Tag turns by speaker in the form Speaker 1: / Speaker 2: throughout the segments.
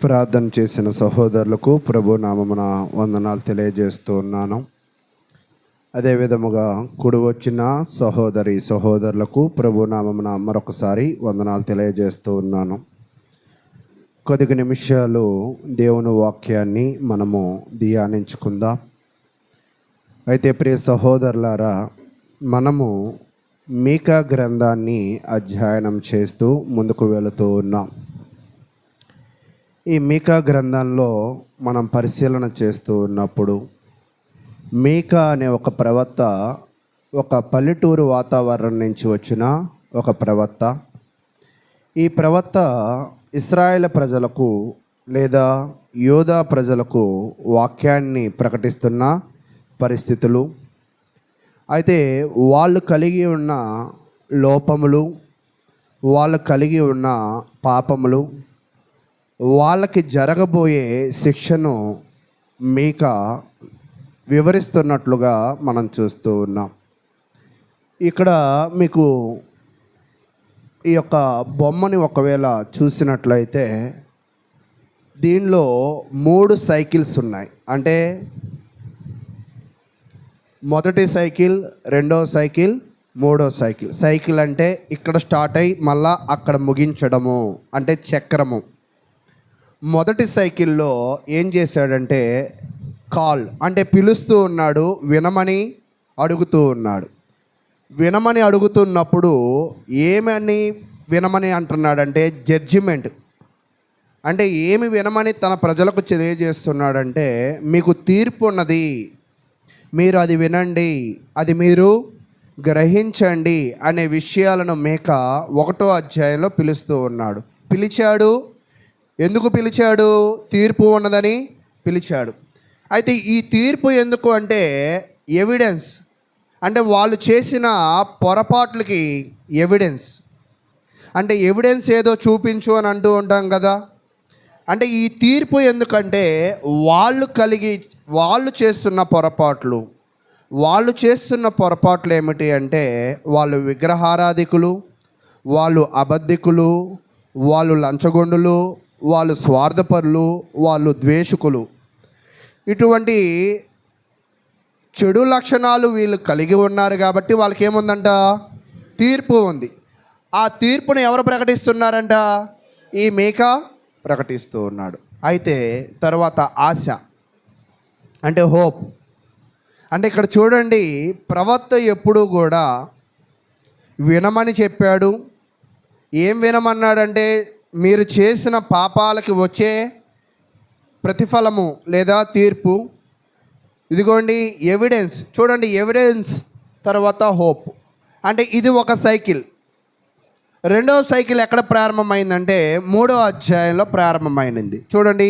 Speaker 1: ప్రార్థన చేసిన సహోదరులకు ప్రభు నామమున వందనాలు తెలియజేస్తూ ఉన్నాను. అదే విధముగా కూడి వచ్చిన సహోదరులకు ప్రభు నామమున మరొకసారి వందనాలు తెలియజేస్తూ ఉన్నాను. కొద్ది నిమిషాలు దేవుని వాక్యాన్ని మనము ధ్యానించుకుందాం. అయితే ప్రియ సహోదరులారా, మనము మీకా గ్రంథాన్ని అధ్యయనం చేస్తూ ముందుకు వెళుతూ ఉన్నాం. ఈ మీకా గ్రంథంలో మనం పరిశీలన చేస్తూ ఉన్నప్పుడు మీకా అనే ఒక ప్రవక్త, ఒక పల్లెటూరు వాతావరణం నుంచి వచ్చిన ఒక ప్రవక్త. ఈ ప్రవక్త ఇశ్రాయేలు ప్రజలకు లేదా యూదా ప్రజలకు వాక్యాన్ని ప్రకటిస్తున్న పరిస్థితులు, అయితే వాళ్ళు కలిగి ఉన్న లోపములు, వాళ్ళు కలిగి ఉన్న పాపములు, వాళ్ళకి జరగబోయే శిక్షను మీకా వివరిస్తున్నట్లుగా మనం చూస్తూ ఉన్నాం. ఇక్కడ మీకు ఈ యొక్క బొమ్మని ఒకవేళ చూసినట్లయితే దీనిలో 3 సైకిల్స్ ఉన్నాయి. అంటే మొదటి సైకిల్, రెండో సైకిల్, మూడో సైకిల్. సైకిల్ అంటే ఇక్కడ స్టార్ట్ అయ్యి మళ్ళా అక్కడ ముగించడము, అంటే చక్రము. మొదటి సైకిల్లో ఏం చేశాడంటే కాల్, అంటే పిలుస్తూ ఉన్నాడు, వినమని అడుగుతూ ఉన్నాడు. వినమని అడుగుతున్నప్పుడు ఏమని వినమని అంటున్నాడంటే జడ్జిమెంట్. అంటే ఏమి వినమని తన ప్రజలకు తెలియజేస్తున్నాడంటే, మీకు తీర్పు ఉన్నది, మీరు అది వినండి, అది మీరు గ్రహించండి అనే విషయాలను మీకా 1వ అధ్యాయంలో పిలుస్తూ ఉన్నాడు. పిలిచాడు. ఎందుకు పిలిచాడు? తీర్పు ఉన్నదని పిలిచాడు. అయితే ఈ తీర్పు ఎందుకు అంటే ఎవిడెన్స్, అంటే వాళ్ళు చేసిన పొరపాట్లకి ఎవిడెన్స్. అంటే ఎవిడెన్స్ ఏదో చూపించు అని అంటూ ఉంటాం కదా. అంటే ఈ తీర్పు ఎందుకంటే వాళ్ళు చేస్తున్న పొరపాట్లు ఏమిటి అంటే, వాళ్ళు విగ్రహారాధికులు, వాళ్ళు అబద్ధికులు, వాళ్ళు లంచగొండులు, వాళ్ళు స్వార్థపరులు, వాళ్ళు ద్వేషకులు. ఇటువంటి చెడు లక్షణాలు వీళ్ళు కలిగి ఉన్నారు కాబట్టి వాళ్ళకి ఏముందంట? తీర్పు ఉంది. ఆ తీర్పును ఎవరు ప్రకటిస్తున్నారంట? ఈ మీకా ప్రకటిస్తూ ఉన్నాడు. అయితే తర్వాత ఆశ, అంటే హోప్. అంటే ఇక్కడ చూడండి, ప్రవక్త ఎప్పుడూ కూడా వినమని చెప్పాడు. ఏం వినమన్నాడంటే, మీరు చేసిన పాపాలకి వచ్చే ప్రతిఫలము లేదా తీర్పు ఇదిగోండి, ఎవిడెన్స్. చూడండి, ఎవిడెన్స్ తర్వాత హోప్. అంటే ఇది ఒక సైకిల్. రెండవ సైకిల్ ఎక్కడ ప్రారంభమైందంటే 3వ అధ్యాయంలో ప్రారంభమైంది. చూడండి,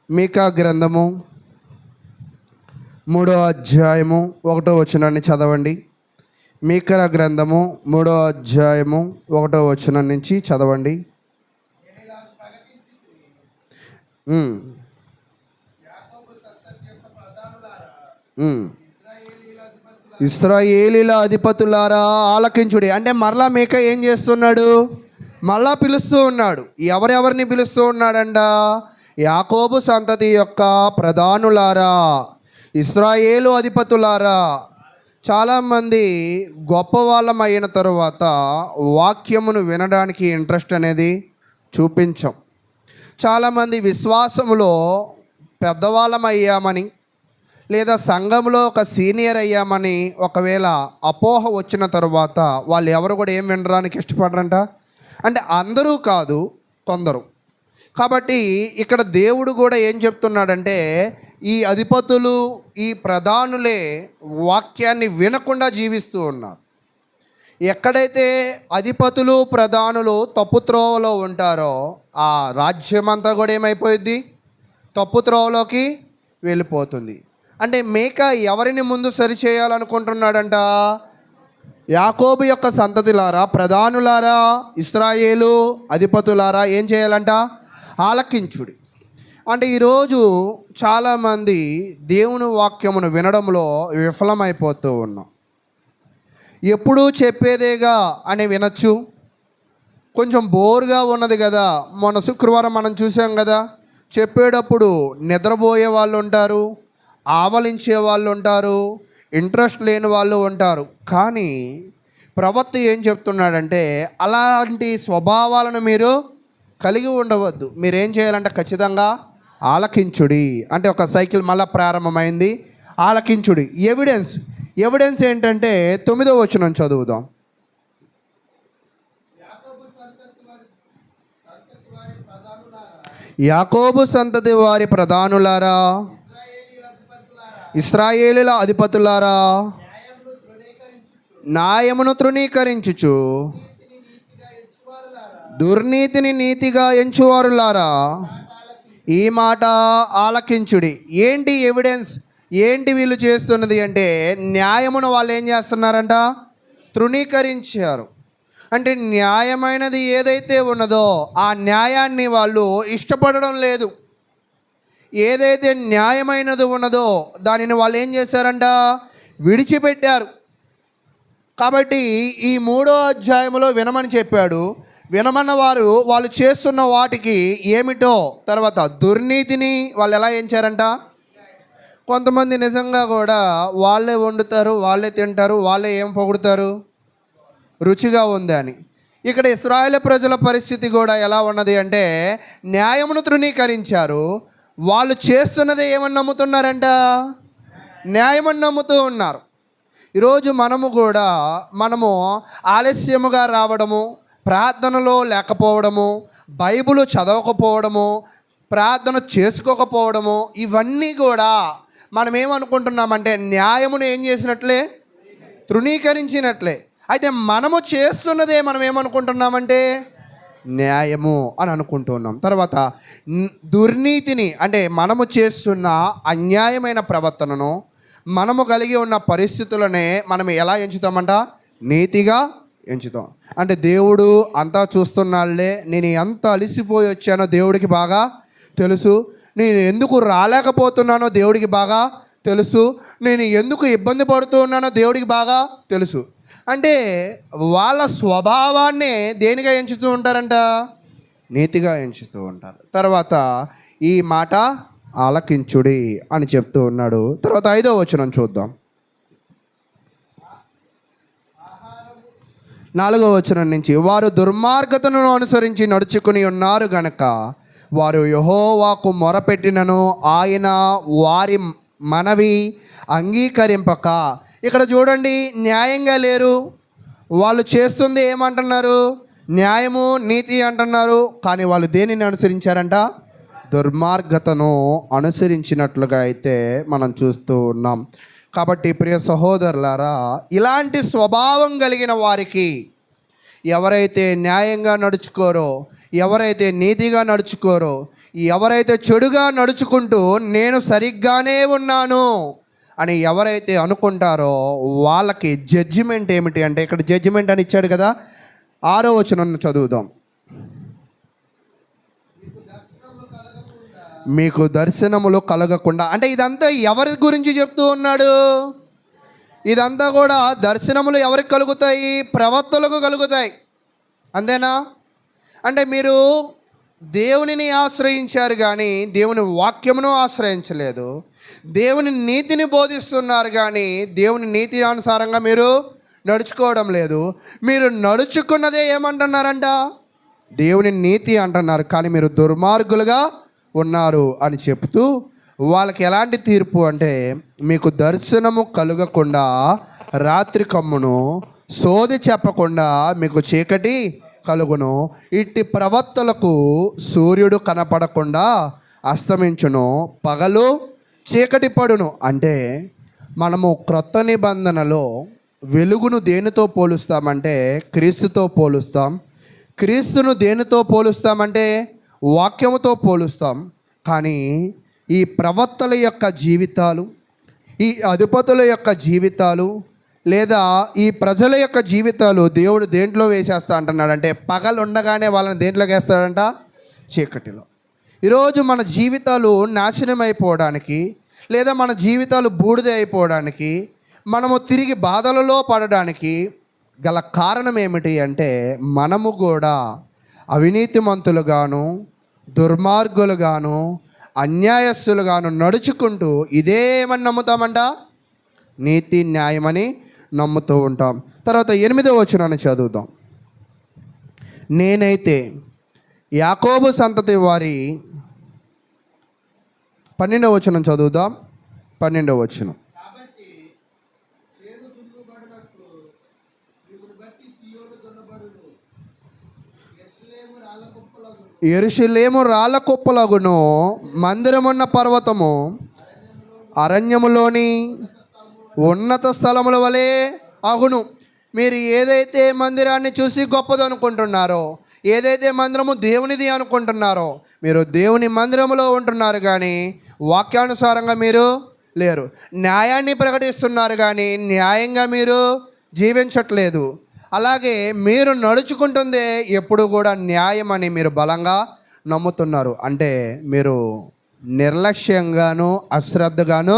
Speaker 1: మీకా గ్రంథము 3వ అధ్యాయము 1వ వచనాన్ని చదవండి. మీకా గ్రంథము 3వ అధ్యాయము 1వ వచనం నుంచి చదవండి. ఇశ్రాయేలీల అధిపతులారా ఆలకించుడి. అంటే మరలా మీకా ఏం చేస్తున్నాడు? మళ్ళా పిలుస్తూ ఉన్నాడు. ఎవరెవరిని పిలుస్తూ ఉన్నాడంట? యాకోబు సంతతి యొక్క ప్రధానులారా, ఇశ్రాయేలు అధిపతులారా. చాలామంది గొప్ప వాళ్ళం అయిన తరువాత వాక్యమును వినడానికి ఇంట్రెస్ట్ అనేది చూపించాం. చాలామంది విశ్వాసములో పెద్దవాళ్ళం అయ్యామని లేదా సంఘంలో ఒక సీనియర్ అయ్యామని ఒకవేళ అపోహ వచ్చిన తరువాత వాళ్ళు ఎవరు కూడా ఏం వినడానికి ఇష్టపడరంట. అంటే అందరూ కాదు, కొందరు. కాబట్టి ఇక్కడ దేవుడు కూడా ఏం చెప్తున్నాడంటే, ఈ అధిపతులు, ఈ ప్రధానులే వాక్యాన్ని వినకుండా జీవిస్తూ ఉన్నారు. ఎక్కడైతే అధిపతులు, ప్రధానులు తప్పు త్రోవలో ఉంటారో ఆ రాజ్యమంతా కూడా ఏమైపోయింది? తప్పు త్రోవలోకి వెళ్ళిపోతుంది. అంటే మీకా ఎవరిని ముందు సరిచేయాలనుకుంటున్నాడంట? యాకోబు యొక్క సంతతిలారా, ప్రధానులారా, ఇశ్రాయేలు అధిపతులారా ఏం చేయాలంట? ఆలకించుడి. అంటే ఈరోజు చాలామంది దేవుని వాక్యమును వినడంలో విఫలమైపోతూ ఉన్నాం. ఎప్పుడూ చెప్పేదేగా అని వినొచ్చు, కొంచెం బోర్గా ఉన్నది కదా. మొన్న శుక్రవారం మనం చూసాం కదా, చెప్పేటప్పుడు నిద్రపోయే వాళ్ళు ఉంటారు, ఆవలించే వాళ్ళు ఉంటారు, ఇంట్రెస్ట్ లేని వాళ్ళు ఉంటారు. కానీ ప్రవక్త ఏం చెప్తున్నాడంటే అలాంటి స్వభావాలను మీరు కలిగి ఉండవద్దు. మీరేం చేయాలంటే ఖచ్చితంగా ఆలకించుడి. అంటే ఒక సైకిల్ మళ్ళీ ప్రారంభమైంది, ఆలకించుడి. ఎవిడెన్స్ ఏంటంటే 9వ వచనం చదువుదాం. యాకోబు సంతతి వారి ప్రధానులారా, ఇశ్రాయేలీల అధిపతులారా, న్యాయమును తృణీకరించుచు దుర్నీతిని నీతిగా ఎంచువారులారా, ఈ మాట ఆలకించుడి. ఏంటి ఎవిడెన్స్? ఏంటి వీళ్ళు చేస్తున్నది అంటే న్యాయమును వాళ్ళు ఏం చేస్తున్నారంట? తృణీకరించారు. అంటే న్యాయమైనది ఏదైతే ఉన్నదో ఆ న్యాయాన్ని వాళ్ళు ఇష్టపడడం లేదు. ఏదైతే న్యాయమైనది ఉన్నదో దానిని వాళ్ళు ఏం చేశారంట? విడిచిపెట్టారు. కాబట్టి ఈ 3వ అధ్యాయంలో వినమని చెప్పాడు. వినమన్న వారు వాళ్ళు చేస్తున్న వాటికి ఏమిటో, తర్వాత దుర్నీతిని వాళ్ళు ఎలా ఎంచారంట? కొంతమంది నిజంగా కూడా వాళ్ళే వండుతారు, వాళ్ళే తింటారు, వాళ్ళే ఏం పొగుడుతారు? రుచిగా ఉంది అని. ఇక్కడ ఇశ్రాయేలు ప్రజల పరిస్థితి కూడా ఎలా ఉన్నది అంటే న్యాయమును తృణీకరించారు. వాళ్ళు చేస్తున్నది ఏమని నమ్ముతున్నారంట? న్యాయమని నమ్ముతూ ఉన్నారు. ఈరోజు మనము ఆలస్యముగా రావడము, ప్రార్థనలో లేకపోవడము, బైబిల్ చదవకపోవడము, ప్రార్థన చేసుకోకపోవడము, ఇవన్నీ కూడా మనం ఏమనుకుంటున్నామంటే న్యాయమును ఏం చేసినట్లే? తృణీకరించినట్లే. అయితే మనము చేస్తున్నదే మనం ఏమనుకుంటున్నామంటే న్యాయము అని అనుకుంటున్నాం. తర్వాత దుర్నీతిని, అంటే మనము చేస్తున్న అన్యాయమైన ప్రవర్తనను, మనము కలిగి ఉన్న పరిస్థితులనే మనం ఎలా ఎంచుతామంట? నీతిగా ఎంచుతాం. అంటే దేవుడు అంతా చూస్తున్నాళ్లే, నేను ఎంత అలిసిపోయి వచ్చానో దేవుడికి బాగా తెలుసు, నేను ఎందుకు రాలేకపోతున్నానో దేవుడికి బాగా తెలుసు, నేను ఎందుకు ఇబ్బంది పడుతూ ఉన్నానో దేవుడికి బాగా తెలుసు. అంటే వాళ్ళ స్వభావాన్ని దేనిగా ఎంచుతూ ఉంటారంట? నీతిగా ఎంచుతూ ఉంటారు. తర్వాత ఈ మాట ఆలకించుడి అని చెప్తూ ఉన్నాడు. తర్వాత 5వ వచనం చూద్దాం. 4వ వచనం నుంచి, వారు దుర్మార్గతను అనుసరించి నడుచుకుని ఉన్నారు గనక వారు యెహోవాకు మొరపెట్టినను ఆయన వారి మనవి అంగీకరింపక. ఇక్కడ చూడండి, న్యాయంగా లేరు. వాళ్ళు చేస్తుంది ఏమంటున్నారు? న్యాయము నీతి అంటున్నారు. కానీ వాళ్ళు దేనిని అనుసరించారంట? దుర్మార్గతను అనుసరించినట్లుగా అయితే మనం చూస్తూ ఉన్నాం. కాబట్టి ప్రియ సహోదరులారా, ఇలాంటి స్వభావం కలిగిన వారికి, ఎవరైతే న్యాయంగా నడుచుకోరో, ఎవరైతే నీతిగా నడుచుకోరో, ఎవరైతే చెడుగా నడుచుకుంటూ నేను సరిగ్గానే ఉన్నాను అని ఎవరైతే అనుకుంటారో వాళ్ళకి జడ్జిమెంట్ ఏమిటి అంటే, ఇక్కడ జడ్జిమెంట్ అని ఇచ్చాడు కదా, 6వ వచనం చదువుదాం. మీకు దర్శనములు కలగకుండా. అంటే ఇదంతా ఎవరి గురించి చెప్తూ ఉన్నాడు? ఇదంతా కూడా దర్శనములు ఎవరికి కలుగుతాయి? ప్రవక్తలకు కలుగుతాయి. అంతేనా? అంటే మీరు దేవునిని ఆశ్రయించారు కానీ దేవుని వాక్యమును ఆశ్రయించలేదు. దేవుని నీతిని బోధిస్తున్నారు కానీ దేవుని నీతి అనుసారంగా మీరు నడుచుకోవడం లేదు. మీరు నడుచుకున్నదే ఏమంటున్నారంట? దేవుని నీతి అంటున్నారు, కానీ మీరు దుర్మార్గులుగా ఉన్నారు అని చెప్తూ వాళ్ళకి ఎలాంటి తీర్పు అంటే, మీకు దర్శనము కలుగకుండా రాత్రి కమ్మును, సోది చెప్పకుండా మీకు చీకటి కలుగును, ఇట్టి ప్రవక్తలకు సూర్యుడు కనపడకుండా అస్తమించును, పగలు చీకటి పడును. అంటే మనము క్రొత్త నిబంధనలో వెలుగును దేనితో పోలుస్తామంటే క్రీస్తుతో పోలుస్తాం. క్రీస్తును దేనితో పోలుస్తామంటే వాక్యముతో పోలుస్తాం. కానీ ఈ ప్రవక్తల యొక్క జీవితాలు, ఈ అధిపతుల యొక్క జీవితాలు, లేదా ఈ ప్రజల యొక్క జీవితాలు దేవుడు దేంట్లో వేసేస్తా అంటున్నాడంటే, పగలు ఉండగానే వాళ్ళని దేంట్లోకి వేస్తాడంట? చీకటిలో. ఈరోజు మన జీవితాలు నాశనం అయిపోవడానికి, లేదా మన జీవితాలు బూడిద అయిపోవడానికి, మనము తిరిగి బాధలలో పడడానికి గల కారణం ఏమిటి అంటే మనము కూడా అవినీతిమంతులుగాను దుర్మార్గులుగాను అన్యాయస్తులుగాను నడుచుకుంటూ ఇదేమని నమ్ముతామంట, నీతి న్యాయమని నమ్ముతూ ఉంటాం. తర్వాత 8వ వచనాన్ని చదువుదాం. నేనైతే యాకోబు సంతతి వారి 12వ వచనం చదువుదాం. 12వ వచనం. యెరూషలేము రాళ్ళ కుప్పలగును, మందిరమున్న పర్వతము అరణ్యములోని ఉన్నత స్థలముల వలె అగును. మీరు ఏదైతే మందిరాన్ని చూసి గొప్పది అనుకుంటున్నారో, ఏదైతే మందిరము దేవునిది అనుకుంటున్నారో, మీరు దేవుని మందిరములో ఉంటున్నారు కానీ వాక్యానుసారంగా మీరు లేరు. న్యాయాన్ని ప్రకటిస్తున్నారు కానీ న్యాయంగా మీరు జీవించట్లేదు. అలాగే మీరు నడుచుకుంటుందే ఎప్పుడు కూడా న్యాయం అని మీరు బలంగా నమ్ముతున్నారు. అంటే మీరు నిర్లక్ష్యంగాను అశ్రద్ధగాను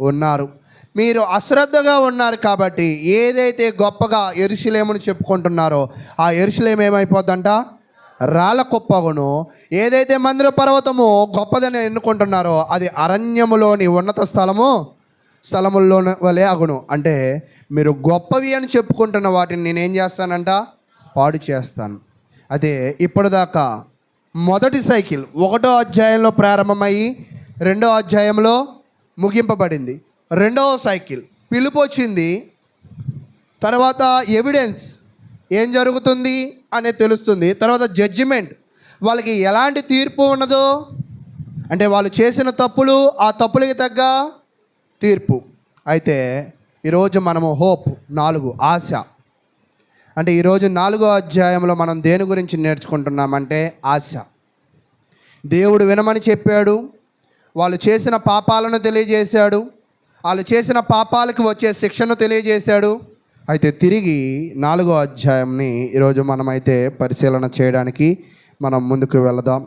Speaker 1: ఉన్నారు. మీరు అశ్రద్ధగా ఉన్నారు కాబట్టి ఏదైతే గొప్పగా యెరూషలేమును చెప్పుకుంటున్నారో ఆ యెరూషలేము ఏమైపోద్దంట, రాళ్ళ కుప్పగును. ఏదైతే మందిర పర్వతము గొప్పదని ఎన్నుకుంటున్నారో అది అరణ్యములోని ఉన్నత స్థలముల్లో వలె అగును. అంటే మీరు గొప్పవి అని చెప్పుకుంటున్న వాటిని నేనేం చేస్తానంట, పాడు చేస్తాను. అదే ఇప్పటిదాకా మొదటి సైకిల్ 1వ అధ్యాయంలో ప్రారంభమయ్యి 2వ అధ్యాయంలో ముగింపబడింది. 2వ సైకిల్ పిలుపు వచ్చింది, తర్వాత ఎవిడెన్స్ ఏం జరుగుతుంది అనేది తెలుస్తుంది, తర్వాత జడ్జిమెంట్ వాళ్ళకి ఎలాంటి తీర్పు ఉన్నదో అంటే వాళ్ళు చేసిన తప్పులు ఆ తప్పులకి తగ్గ తీర్పు. అయితే ఈరోజు మనము హోప్ 4 ఆశ అంటే ఈరోజు 4వ అధ్యాయంలో మనం దేని గురించి నేర్చుకుంటున్నామంటే ఆశ. దేవుడు వినమని చెప్పాడు, వాళ్ళు చేసిన పాపాలను తెలియజేశాడు, వాళ్ళు చేసిన పాపాలకు వచ్చే శిక్షను తెలియజేశాడు. అయితే తిరిగి 4వ అధ్యాయంని ఈరోజు మనమైతే పరిశీలన చేయడానికి మనం ముందుకు వెళదాం.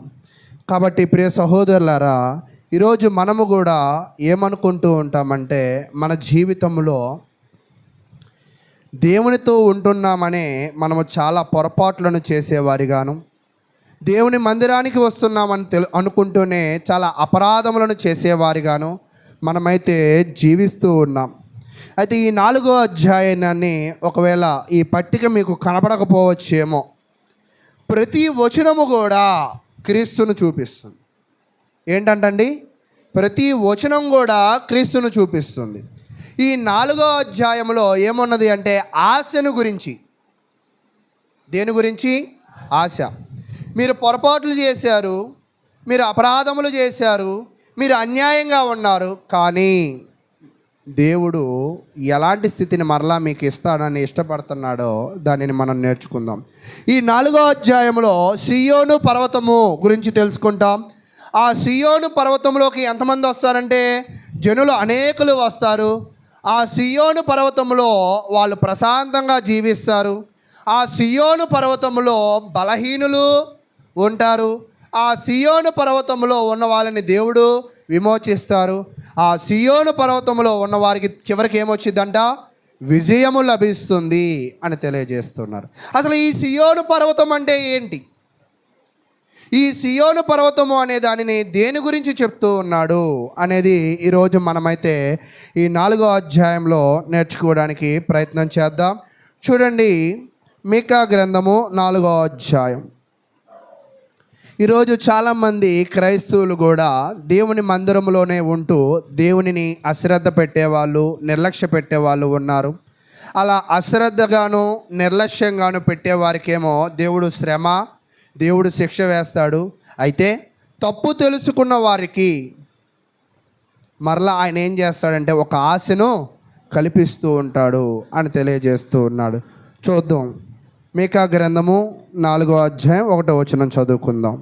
Speaker 1: కాబట్టి ప్రియ సహోదరులారా, ఈరోజు మనము కూడా ఏమనుకుంటూ ఉంటామంటే మన జీవితంలో దేవునితో ఉంటున్నామనే మనము చాలా పొరపాట్లను చేసేవారిగాను, దేవుని మందిరానికి వస్తున్నామని అనుకుంటూనే చాలా అపరాధములను చేసేవారిగాను మనమైతే జీవిస్తూ ఉన్నాం. అయితే ఈ 4వ అధ్యాయాన్ని ఒకవేళ ఈ పట్టిక మీకు కనపడకపోవచ్చేమో, ప్రతి వచనము కూడా క్రీస్తును చూపిస్తుంది. ఏంటంటండి, ప్రతి వచనం కూడా క్రీస్తును చూపిస్తుంది. ఈ 4వ అధ్యాయంలో ఏమున్నది అంటే ఆశను గురించి. దేని గురించి? ఆశ. మీరు పొరపాట్లు చేశారు, మీరు అపరాధములు చేశారు, మీరు అన్యాయంగా ఉన్నారు, కానీ దేవుడు ఎలాంటి స్థితిని మరలా మీకు ఇస్తాడని ఇష్టపడుతున్నాడో దానిని మనం నేర్చుకుందాం. ఈ 4వ అధ్యాయంలో సియోను పర్వతము గురించి తెలుసుకుంటాం. ఆ సియోను పర్వతంలోకి ఎంతమంది వస్తారంటే జనులు అనేకులు వస్తారు. ఆ సియోను పర్వతంలో వాళ్ళు ప్రశాంతంగా జీవిస్తారు. ఆ సియోను పర్వతంలో బలహీనులు ఉంటారు. ఆ సియోను పర్వతంలో ఉన్న వాళ్ళని దేవుడు విమోచిస్తారు. ఆ సియోను పర్వతంలో ఉన్న వారికి చివరికి ఏమొచ్చిందంట, విజయము లభిస్తుంది అని తెలియజేస్తున్నారు. అసలు ఈ సియోను పర్వతం అంటే ఏంటి? ఈ సియోను పర్వతము అనే దానిని దేని గురించి చెప్తూ ఉన్నాడు అనేది ఈరోజు మనమైతే ఈ 4వ అధ్యాయంలో నేర్చుకోవడానికి ప్రయత్నం చేద్దాం. చూడండి, మీకా గ్రంథము 4వ అధ్యాయం. ఈరోజు చాలామంది క్రైస్తవులు కూడా దేవుని మందిరంలోనే ఉంటూ దేవునిని అశ్రద్ధ పెట్టేవాళ్ళు, నిర్లక్ష్య పెట్టేవాళ్ళు ఉన్నారు. అలా అశ్రద్ధగాను నిర్లక్ష్యంగాను పెట్టేవారికేమో దేవుడు శ్రమ, దేవుడు శిక్ష వేస్తాడు. అయితే తప్పు తెలుసుకున్న వారికి మరలా ఆయన ఏం చేస్తాడంటే ఒక ఆశను కల్పిస్తూ ఉంటాడు అని తెలియజేస్తూ ఉన్నాడు. చూద్దాం, మీకా గ్రంథము 4వ అధ్యాయం 1వ వచనం చదువుకుందాం.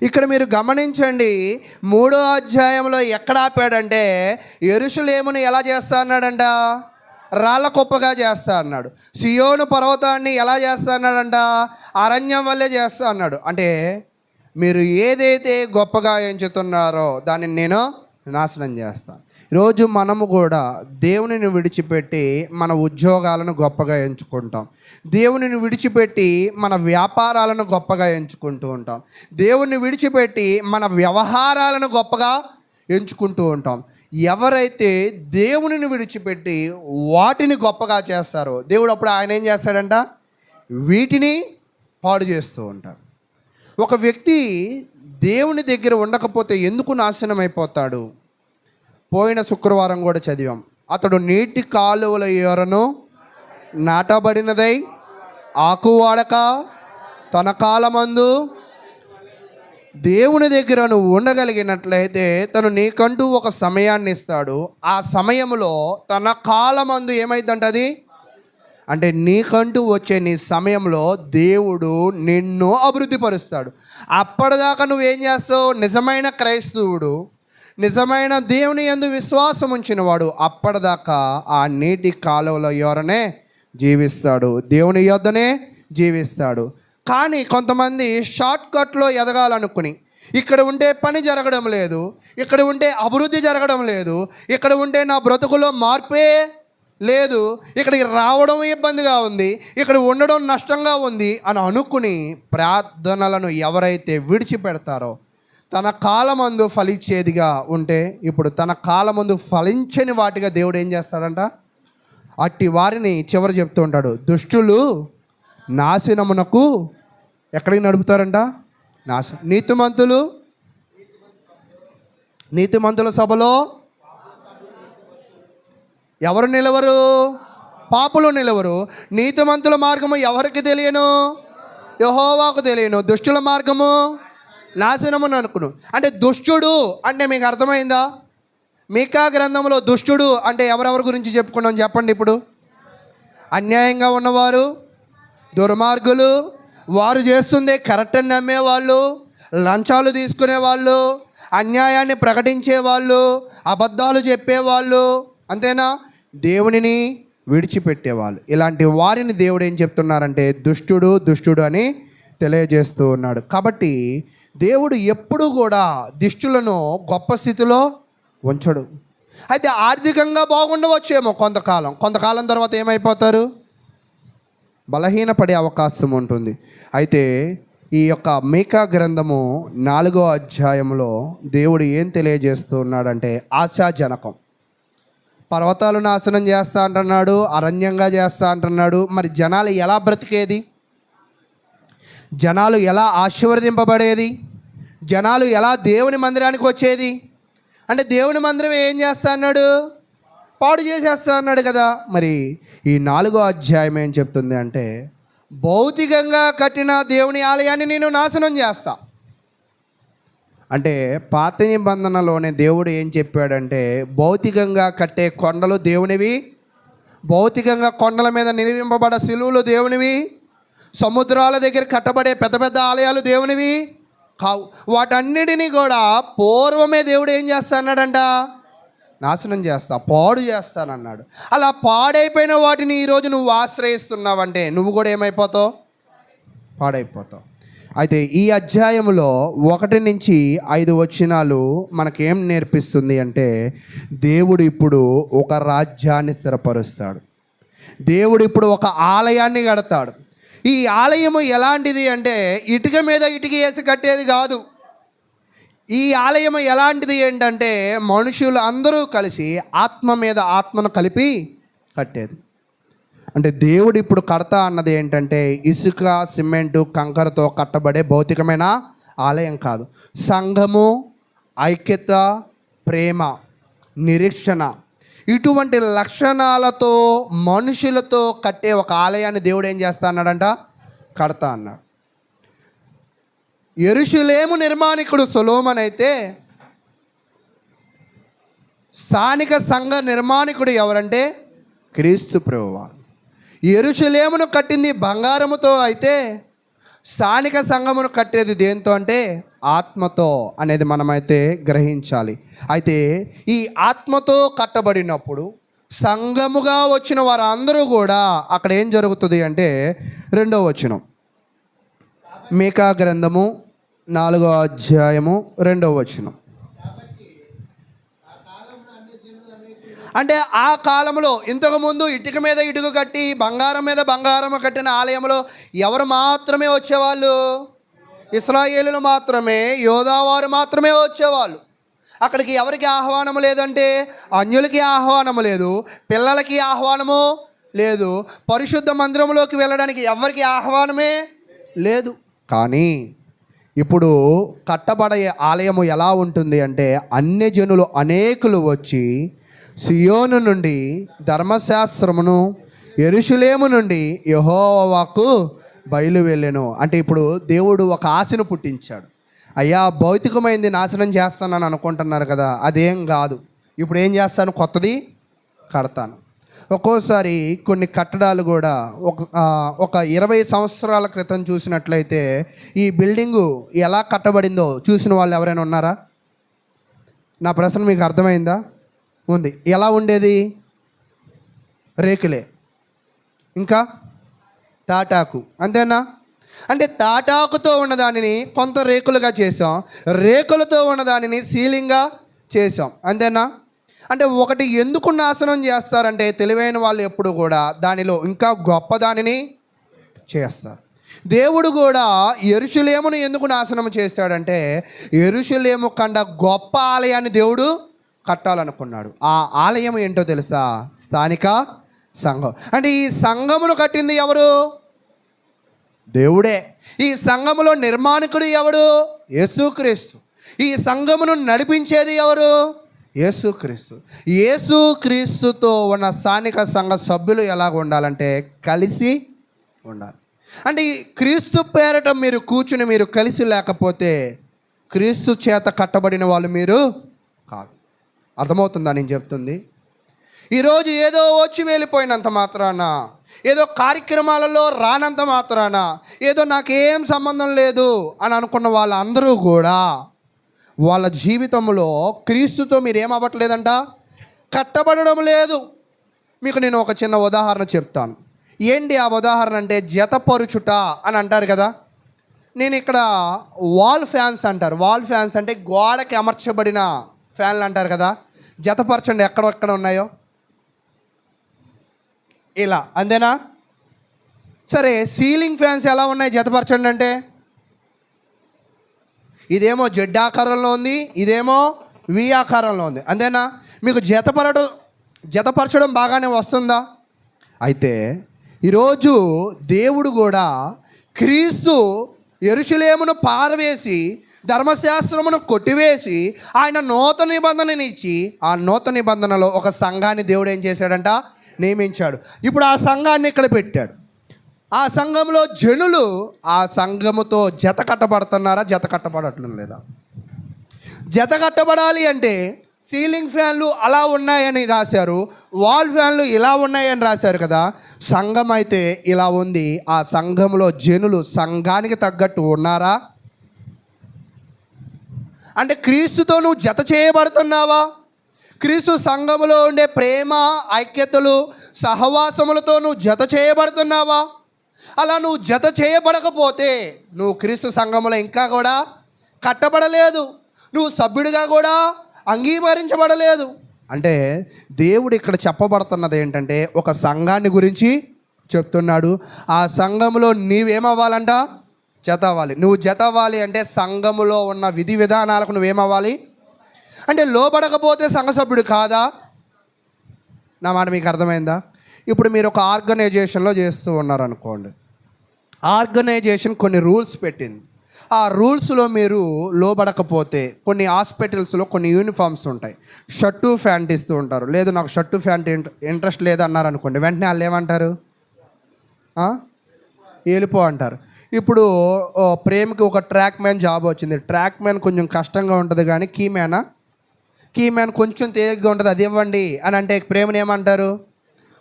Speaker 1: ఇక్కడ మీరు గమనించండి, 3వ అధ్యాయంలో ఎక్కడ ఆపాడంటే యెరూషలేమును ఎలా చేస్తా అన్నాడంట, రాళ్ళ కుప్పగా చేస్తా అన్నాడు. సియోను పర్వతాన్ని ఎలా చేస్తా అన్నాడంట? అరణ్యం వల్లే చేస్తా అన్నాడు. అంటే మీరు ఏదైతే గొప్పగా ఎంచుతున్నారో దాన్ని నేను నాశనం చేస్తాను. ఈరోజు మనము కూడా దేవునిని విడిచిపెట్టి మన ఉద్యోగాలను గొప్పగా ఎంచుకుంటాం. దేవునిని విడిచిపెట్టి మన వ్యాపారాలను గొప్పగా ఎంచుకుంటూ ఉంటాం. దేవుని విడిచిపెట్టి మన వ్యవహారాలను గొప్పగా ఎంచుకుంటూ ఉంటాం. ఎవరైతే దేవునిని విడిచిపెట్టి వాటిని గొప్పగా చేస్తారో దేవుడు అప్పుడు ఆయన ఏం చేస్తాడంట? వీటిని పాడు చేస్తూ ఉంటాడు. ఒక వ్యక్తి దేవుని దగ్గర ఉండకపోతే ఎందుకు నాశనం అయిపోతాడు? పోయిన శుక్రవారం కూడా చదివాం. అతడు నీటి కాలువల యొరను నాటబడినదై ఆకువాడక తన కాలమందు దేవుని దగ్గర నువ్వు ఉండగలిగినట్లయితే తను నీకంటూ ఒక సమయాన్ని ఇస్తాడు. ఆ సమయంలో తన కాలమందు ఏమైందంటది అంటే నీకంటూ వచ్చే నీ సమయంలో దేవుడు నిన్ను అభివృద్ధిపరుస్తాడు. అప్పటిదాకా నువ్వేం చేస్తావు? నిజమైన క్రైస్తవుడు, నిజమైన దేవుని యందు విశ్వాసం ఉంచినవాడు అప్పటిదాకా ఆ నీటి కాలువల యొరనే జీవిస్తాడు, దేవుని యొద్దనే జీవిస్తాడు. కానీ కొంతమంది షార్ట్ కట్లో ఎదగాలనుకుని ఇక్కడ ఉంటే పని జరగడం లేదు, ఇక్కడ ఉంటే అభివృద్ధి జరగడం లేదు, ఇక్కడ ఉంటే నా బ్రతుకులో మార్పే లేదు, ఇక్కడికి రావడం ఇబ్బందిగా ఉంది, ఇక్కడ ఉండడం నష్టంగా ఉంది అని అనుకుని ప్రార్థనలను ఎవరైతే విడిచిపెడతారో తన కాలమందు ఫలించేదిగా ఉంటే ఇప్పుడు తన కాలమందు ఫలించని వాటిగా దేవుడు ఏం చేస్తాడంట? అట్టి వారిని చివరి చెప్తూ ఉంటాడు, దుష్టులు నాశనమునకు ఎక్కడికి నడుపుతారంట? నీతిమంతుల సభలో ఎవరు నిలవరు? పాపులు నిలవరు. నీతిమంతుల మార్గము ఎవరికి తెలియను? యెహోవాకు తెలియను. దుష్టుల మార్గము నాశనమును అనుకును. అంటే దుష్టుడు అంటే మీకు అర్థమైందా? మీకా గ్రంథంలో దుష్టుడు అంటే ఎవరెవరి గురించి చెప్పుకున్నాం చెప్పండి. ఇప్పుడు అన్యాయంగా ఉన్నవారు, దుర్మార్గులు, వారు చేస్తుందే కరెక్ట్ అని నమ్మేవాళ్ళు, లంచాలు తీసుకునేవాళ్ళు, అన్యాయాన్ని ప్రకటించేవాళ్ళు, అబద్ధాలు చెప్పేవాళ్ళు, అంతేనా? దేవునిని విడిచిపెట్టేవాళ్ళు. ఇలాంటి వారిని దేవుడు ఏం చెప్తున్నారంటే దుష్టుడు అని తెలియజేస్తూ ఉన్నాడు. కాబట్టి దేవుడు ఎప్పుడూ కూడా దుష్టులను గొప్ప స్థితిలో ఉంచడు. అయితే ఆర్థికంగా బాగుండవచ్చేమో కొంతకాలం తర్వాత ఏమైపోతారు? బలహీనపడే అవకాశం ఉంటుంది. అయితే ఈ యొక్క మీకా గ్రంథము 4వ అధ్యాయంలో దేవుడు ఏం తెలియజేస్తూ ఉన్నాడంటే ఆశాజనకం. పర్వతాలు నాశనం చేస్తా అంటున్నాడు, అరణ్యంగా చేస్తా అంటున్నాడు. మరి జనాలు ఎలా బ్రతికేది? జనాలు ఎలా ఆశీర్వదింపబడేది? జనాలు ఎలా దేవుని మందిరానికి వచ్చేది? అంటే దేవుని మందిరం ఏం చేస్తా అన్నాడు? పాడు చేసేస్తా అన్నాడు కదా. మరి ఈ 4వ అధ్యాయం ఏం చెప్తుంది అంటే భౌతికంగా కట్టిన దేవుని ఆలయాన్ని నేను నాశనం చేస్తా అంటే పాత నిబంధనలోనే దేవుడు ఏం చెప్పాడంటే భౌతికంగా కట్టే కొండలు దేవునివి, భౌతికంగా కొండల మీద నిర్మింపబడ శిలువలు దేవునివి, సముద్రాల దగ్గర కట్టబడే పెద్ద పెద్ద ఆలయాలు దేవునివి కావు. వాటన్నిటినీ కూడా పూర్వమే దేవుడు ఏం చేస్తాన్నాడంట? నాశనం చేస్తా, పాడు చేస్తానన్నాడు. అలా పాడైపోయిన వాటిని ఈరోజు నువ్వు ఆశ్రయిస్తున్నావంటే నువ్వు కూడా ఏమైపోతావు? పాడైపోతావు. అయితే ఈ అధ్యాయంలో 1 నుంచి 5 వచనాలు మనకేం నేర్పిస్తుంది అంటే దేవుడు ఇప్పుడు ఒక రాజ్యాన్ని స్థిరపరుస్తాడు. దేవుడు ఇప్పుడు ఒక ఆలయాన్ని కడతాడు. ఈ ఆలయము ఎలాంటిది అంటే ఇటుక మీద ఇటుక వేసి కట్టేది కాదు. ఈ ఆలయము ఎలాంటిది ఏంటంటే మనుషులు అందరూ కలిసి ఆత్మ మీద ఆత్మను కలిపి కట్టేది. అంటే దేవుడు ఇప్పుడు కడతా అన్నది ఏంటంటే ఇసుక, సిమెంటు, కంకరతో కట్టబడే భౌతికమైన ఆలయం కాదు. సంఘము, ఐక్యత, ప్రేమ, నిరీక్షణ ఇటువంటి లక్షణాలతో మనుషులతో కట్టే ఒక ఆలయాన్ని దేవుడు ఏం చేస్తా అన్నాడంట? కడతా అన్నాడు. యెరూషలేము నిర్మాణికుడు సొలొమోను అయితే స్థానిక సంఘ నిర్మాణికుడు ఎవరంటే క్రీస్తు ప్రభువారు. యెరూషలేమును కట్టింది బంగారముతో అయితే స్థానిక సంఘమును కట్టేది దేంతో అంటే ఆత్మతో అనేది మనమైతే గ్రహించాలి. అయితే ఈ ఆత్మతో కట్టబడినప్పుడు సంఘముగా వచ్చిన వారందరూ కూడా అక్కడ ఏం జరుగుతుంది అంటే 2వ వచనం, మీకా గ్రంథము 4వ అధ్యాయము 2వ వచనం. అంటే ఆ కాలంలో ఇంతకుముందు ఇటుక మీద ఇటుక కట్టి బంగారం మీద బంగారం కట్టిన ఆలయంలో ఎవరు మాత్రమే వచ్చేవాళ్ళు? ఇశ్రాయేలులు మాత్రమే, యోధావారు మాత్రమే వచ్చేవాళ్ళు. అక్కడికి ఎవరికి ఆహ్వానము లేదంటే అన్యులకి ఆహ్వానము లేదు, పిల్లలకి ఆహ్వానము లేదు, పరిశుద్ధ మందిరంలోకి వెళ్ళడానికి ఎవరికి ఆహ్వానమే లేదు. కానీ ఇప్పుడు కట్టబడే ఆలయము ఎలా ఉంటుంది అంటే అన్యజనులు అనేకులు వచ్చి సియోను నుండి ధర్మశాస్త్రమును, యెరూషలేము నుండి యెహోవా వాక్కు బయలు వెళ్ళెను. అంటే ఇప్పుడు దేవుడు ఒక ఆశను పుట్టించాడు. అయ్యా, భౌతికమైంది నాశనం చేస్తానని అనుకుంటున్నారు కదా, అదేం కాదు. ఇప్పుడు ఏం చేస్తాను? కొత్తది కడతాను. ఒక్కోసారి కొన్ని కట్టడాలు కూడా ఒక 20 సంవత్సరాల క్రితం చూసినట్లయితే ఈ బిల్డింగు ఎలా కట్టబడిందో చూసిన వాళ్ళు ఎవరైనా ఉన్నారా? నా ప్రశ్న మీకు అర్థమైందా? ఉంది. ఎలా ఉండేది? రేకులే, ఇంకా తాటాకు, అంతేనా? అంటే తాటాకుతో ఉన్నదానిని కొంత రేకులుగా చేసాం, రేకులతో ఉన్నదానిని సీలింగ్గా చేసాం, అంతేనా? అంటే ఒకటి ఎందుకు నాశనం చేస్తారంటే తెలివైన వాళ్ళు ఎప్పుడు కూడా దానిలో ఇంకా గొప్ప దానిని చేస్తారు. దేవుడు కూడా యెరూషలేమును ఎందుకు నాశనం చేశాడంటే యెరూషలేము కండ గొప్ప ఆలయాన్ని దేవుడు కట్టాలనుకున్నాడు. ఆ ఆలయం ఏంటో తెలుసా? స్థానిక సంఘం. అంటే ఈ సంఘమును కట్టింది ఎవరు? దేవుడే. ఈ సంఘములో నిర్మాణకుడు ఎవడు? యేసుక్రీస్తు. ఈ సంఘమును నడిపించేది ఎవరు? యేసుక్రీస్తు. యేసుక్రీస్తుతో ఉన్న స్థానిక సంఘ సభ్యులు ఎలాగ ఉండాలంటే కలిసి ఉండాలి. అంటే ఈ క్రీస్తు పేరట మీరు కూర్చుని మీరు కలిసి లేకపోతే క్రీస్తు చేత కట్టబడిన వాళ్ళు మీరు కాదు. అర్థమవుతుందా నేను చెప్తుంది? ఈరోజు ఏదో వచ్చి వెళ్ళిపోయినంత మాత్రాన, ఏదో కార్యక్రమాలలో రానంత మాత్రాన, ఏదో నాకేం సంబంధం లేదు అని అనుకున్న వాళ్ళందరూ కూడా వాళ్ళ జీవితంలో క్రీస్తుతో మీరు ఏమవ్వట్లేదంట? కట్టబడడం లేదు. మీకు నేను ఒక చిన్న ఉదాహరణ చెప్తాను. ఏంటి ఆ ఉదాహరణ అంటే జతపరుచుట అని అంటారు కదా. నేను ఇక్కడ వాల్ ఫ్యాన్స్ అంటారు. వాల్ ఫ్యాన్స్ అంటే గోడకి అమర్చబడిన ఫ్యాన్లు అంటారు కదా. జతపరచండి ఎక్కడెక్కడ ఉన్నాయో ఇలా, అంతేనా? సరే, సీలింగ్ ఫ్యాన్స్ ఎలా ఉన్నాయి జతపరచండి అంటే? ఇదేమో జెడ్ ఆకారంలో ఉంది, ఇదేమో వి ఆకారంలో ఉంది, అంతేనా? మీకు జతపరచడం బాగానే వస్తుందా? అయితే ఈరోజు దేవుడు కూడా క్రీస్తు యెరూషలేమును పారవేసి ధర్మశాస్త్రమును కొట్టివేసి ఆయన నూతన నిబంధనని ఇచ్చి ఆ నూతన నిబంధనలో ఒక సంఘాన్ని దేవుడు ఏం చేశాడంట? నియమించాడు. ఇప్పుడు ఆ సంఘాన్ని ఇక్కడ పెట్టాడు. ఆ సంఘంలో జనులు ఆ సంఘముతో జత కట్టబడుతున్నారా? జత కట్టబడట్లేదు లేదా? జత కట్టబడాలి అంటే సీలింగ్ ఫ్యాన్లు అలా ఉన్నాయని రాశారు, వాల్ ఫ్యాన్లు ఇలా ఉన్నాయని రాశారు కదా. సంఘం అయితే ఇలా ఉంది. ఆ సంఘంలో జనులు సంఘానికి తగ్గట్టు ఉన్నారా? అంటే క్రీస్తుతో నువ్వు జత చేయబడుతున్నావా? క్రీస్తు సంఘములో ఉండే ప్రేమ, ఐక్యతలు, సహవాసములతో నువ్వు జత చేయబడుతున్నావా? అలా నువ్వు జత చేయబడకపోతే నువ్వు క్రీస్తు సంఘములో ఇంకా కూడా కట్టబడలేదు, నువ్వు సభ్యుడిగా కూడా అంగీకరించబడలేదు. అంటే దేవుడు ఇక్కడ చెప్పబడుతున్నది ఏంటంటే ఒక సంఘాన్ని గురించి చెప్తున్నాడు. ఆ సంఘములో నీవేమవ్వాలంట? జత అవ్వాలి. నువ్వు జత అవ్వాలి అంటే సంఘములో ఉన్న విధి విధానాలకు నువ్వేమవ్వాలి అంటే లోబడకపోతే సంఘ సభ్యుడు కాదా? నా మాట మీకు అర్థమైందా? ఇప్పుడు మీరు ఒక ఆర్గనైజేషన్లో చేస్తూ ఉన్నారనుకోండి. ఆర్గనైజేషన్ కొన్ని రూల్స్ పెట్టింది. ఆ రూల్స్లో మీరు లోబడకపోతే కొన్ని హాస్పిటల్స్లో కొన్ని యూనిఫామ్స్ ఉంటాయి, షర్టు ప్యాంట్ ఇస్తూ ఉంటారు. లేదు నాకు షర్టు ప్యాంట్ ఇంట్రెస్ట్ లేదన్నారు అనుకోండి, వెంటనే వాళ్ళు ఏమంటారు? వెళ్ళిపో అంటారు. ఇప్పుడు ప్రేమకి ఒక ట్రాక్ మ్యాన్ జాబ్ వచ్చింది. ట్రాక్ మ్యాన్ కొంచెం కష్టంగా ఉంటుంది కానీ కీ మ్యాన్ కొంచెం తేలిగ్గా ఉంటుంది, అది ఇవ్వండి అని అంటే ప్రేమని ఏమంటారు?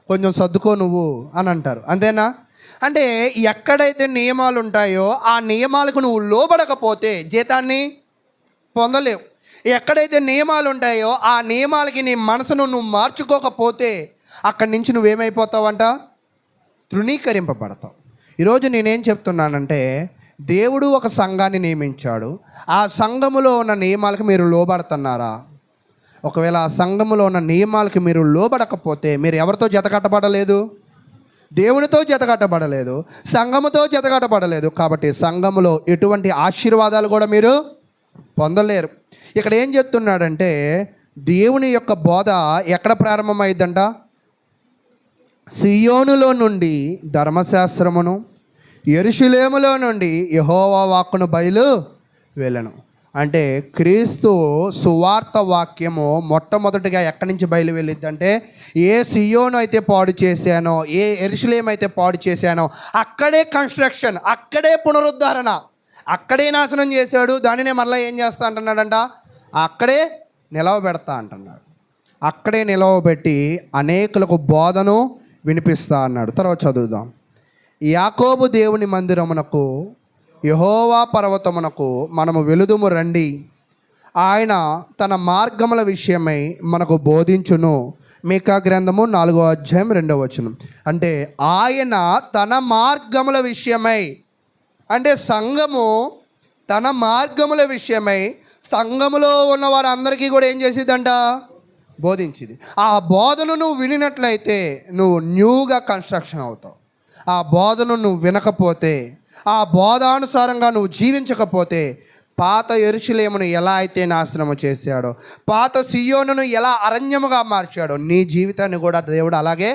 Speaker 1: కొంచెం సర్దుకో నువ్వు అని అంటారు, అంతేనా? అంటే ఎక్కడైతే నియమాలు ఉంటాయో ఆ నియమాలకు నువ్వు లోబడకపోతే జీతాన్ని పొందలేవు. ఎక్కడైతే నియమాలు ఉంటాయో ఆ నియమాలకి నీ మనసును నువ్వు మార్చుకోకపోతే అక్కడి నుంచి నువ్వేమైపోతావంట, తృణీకరింపబడతావు. ఈరోజు నేనేం చెప్తున్నానంటే, దేవుడు ఒక సంఘాన్ని నియమించాడు. ఆ సంఘములో ఉన్న నియమాలకు మీరు లోబడుతున్నారా? ఒకవేళ ఆ సంఘములో ఉన్న నియమాలకు మీరు లోబడకపోతే మీరు ఎవరితో జతకట్టబడలేదు? దేవునితో జతకట్టబడలేదు, సంఘముతో జతకట్టబడలేదు. కాబట్టి సంఘములో ఎటువంటి ఆశీర్వాదాలు కూడా మీరు పొందలేరు. ఇక్కడ ఏం చెప్తున్నాడంటే, దేవుని యొక్క బోధ ఎక్కడ ప్రారంభమైందంట? సియోనులో నుండి ధర్మశాస్త్రమును, యెరూషలేములో నుండి యెహోవా వాక్కును బయలు వెళ్ళను. అంటే క్రీస్తు సువార్త వాక్యము మొట్టమొదటిగా ఎక్కడి నుంచి బయలు వెళ్ళిద్దంటే, ఏ సియోను అయితే పాడు చేశానో, ఏ యెరూషలేము అయితే పాడు చేశానో అక్కడే కన్స్ట్రక్షన్, అక్కడే పునరుద్ధరణ, అక్కడే నాశనం చేశాడు. దానినే మళ్ళీ ఏం చేస్తా అంటున్నాడంట, అక్కడే నిలవబెడతా అంటున్నాడు. అక్కడే నిలవబెట్టి అనేకులకు బోధను వినిపిస్తా అన్నాడు. తర్వాత చదువుదాం. యాకోబు దేవుని మందిరమునకు, యెహోవా పర్వతమునకు మనము వెలుదుము రండి. ఆయన తన మార్గముల విషయమై మనకు బోధించును. మీకా గ్రంథము 4వ అధ్యాయం 2వ వచనం. అంటే ఆయన తన మార్గముల విషయమై, అంటే సంఘము తన మార్గముల విషయమై సంఘములో ఉన్న వారందరికీ కూడా ఏం చేసిద్దంట, బోధించింది. ఆ బోధను నువ్వు వినినట్లయితే నువ్వు న్యూగా కన్స్ట్రక్షన్ అవుతావు. ఆ బోధను నువ్వు వినకపోతే, ఆ బోధానుసారంగా నువ్వు జీవించకపోతే, పాత యెరూషలేమును ఎలా అయితే నాశనము చేశాడో, పాత సియోనును ఎలా అరణ్యముగా మార్చాడో, నీ జీవితాన్ని కూడా దేవుడు అలాగే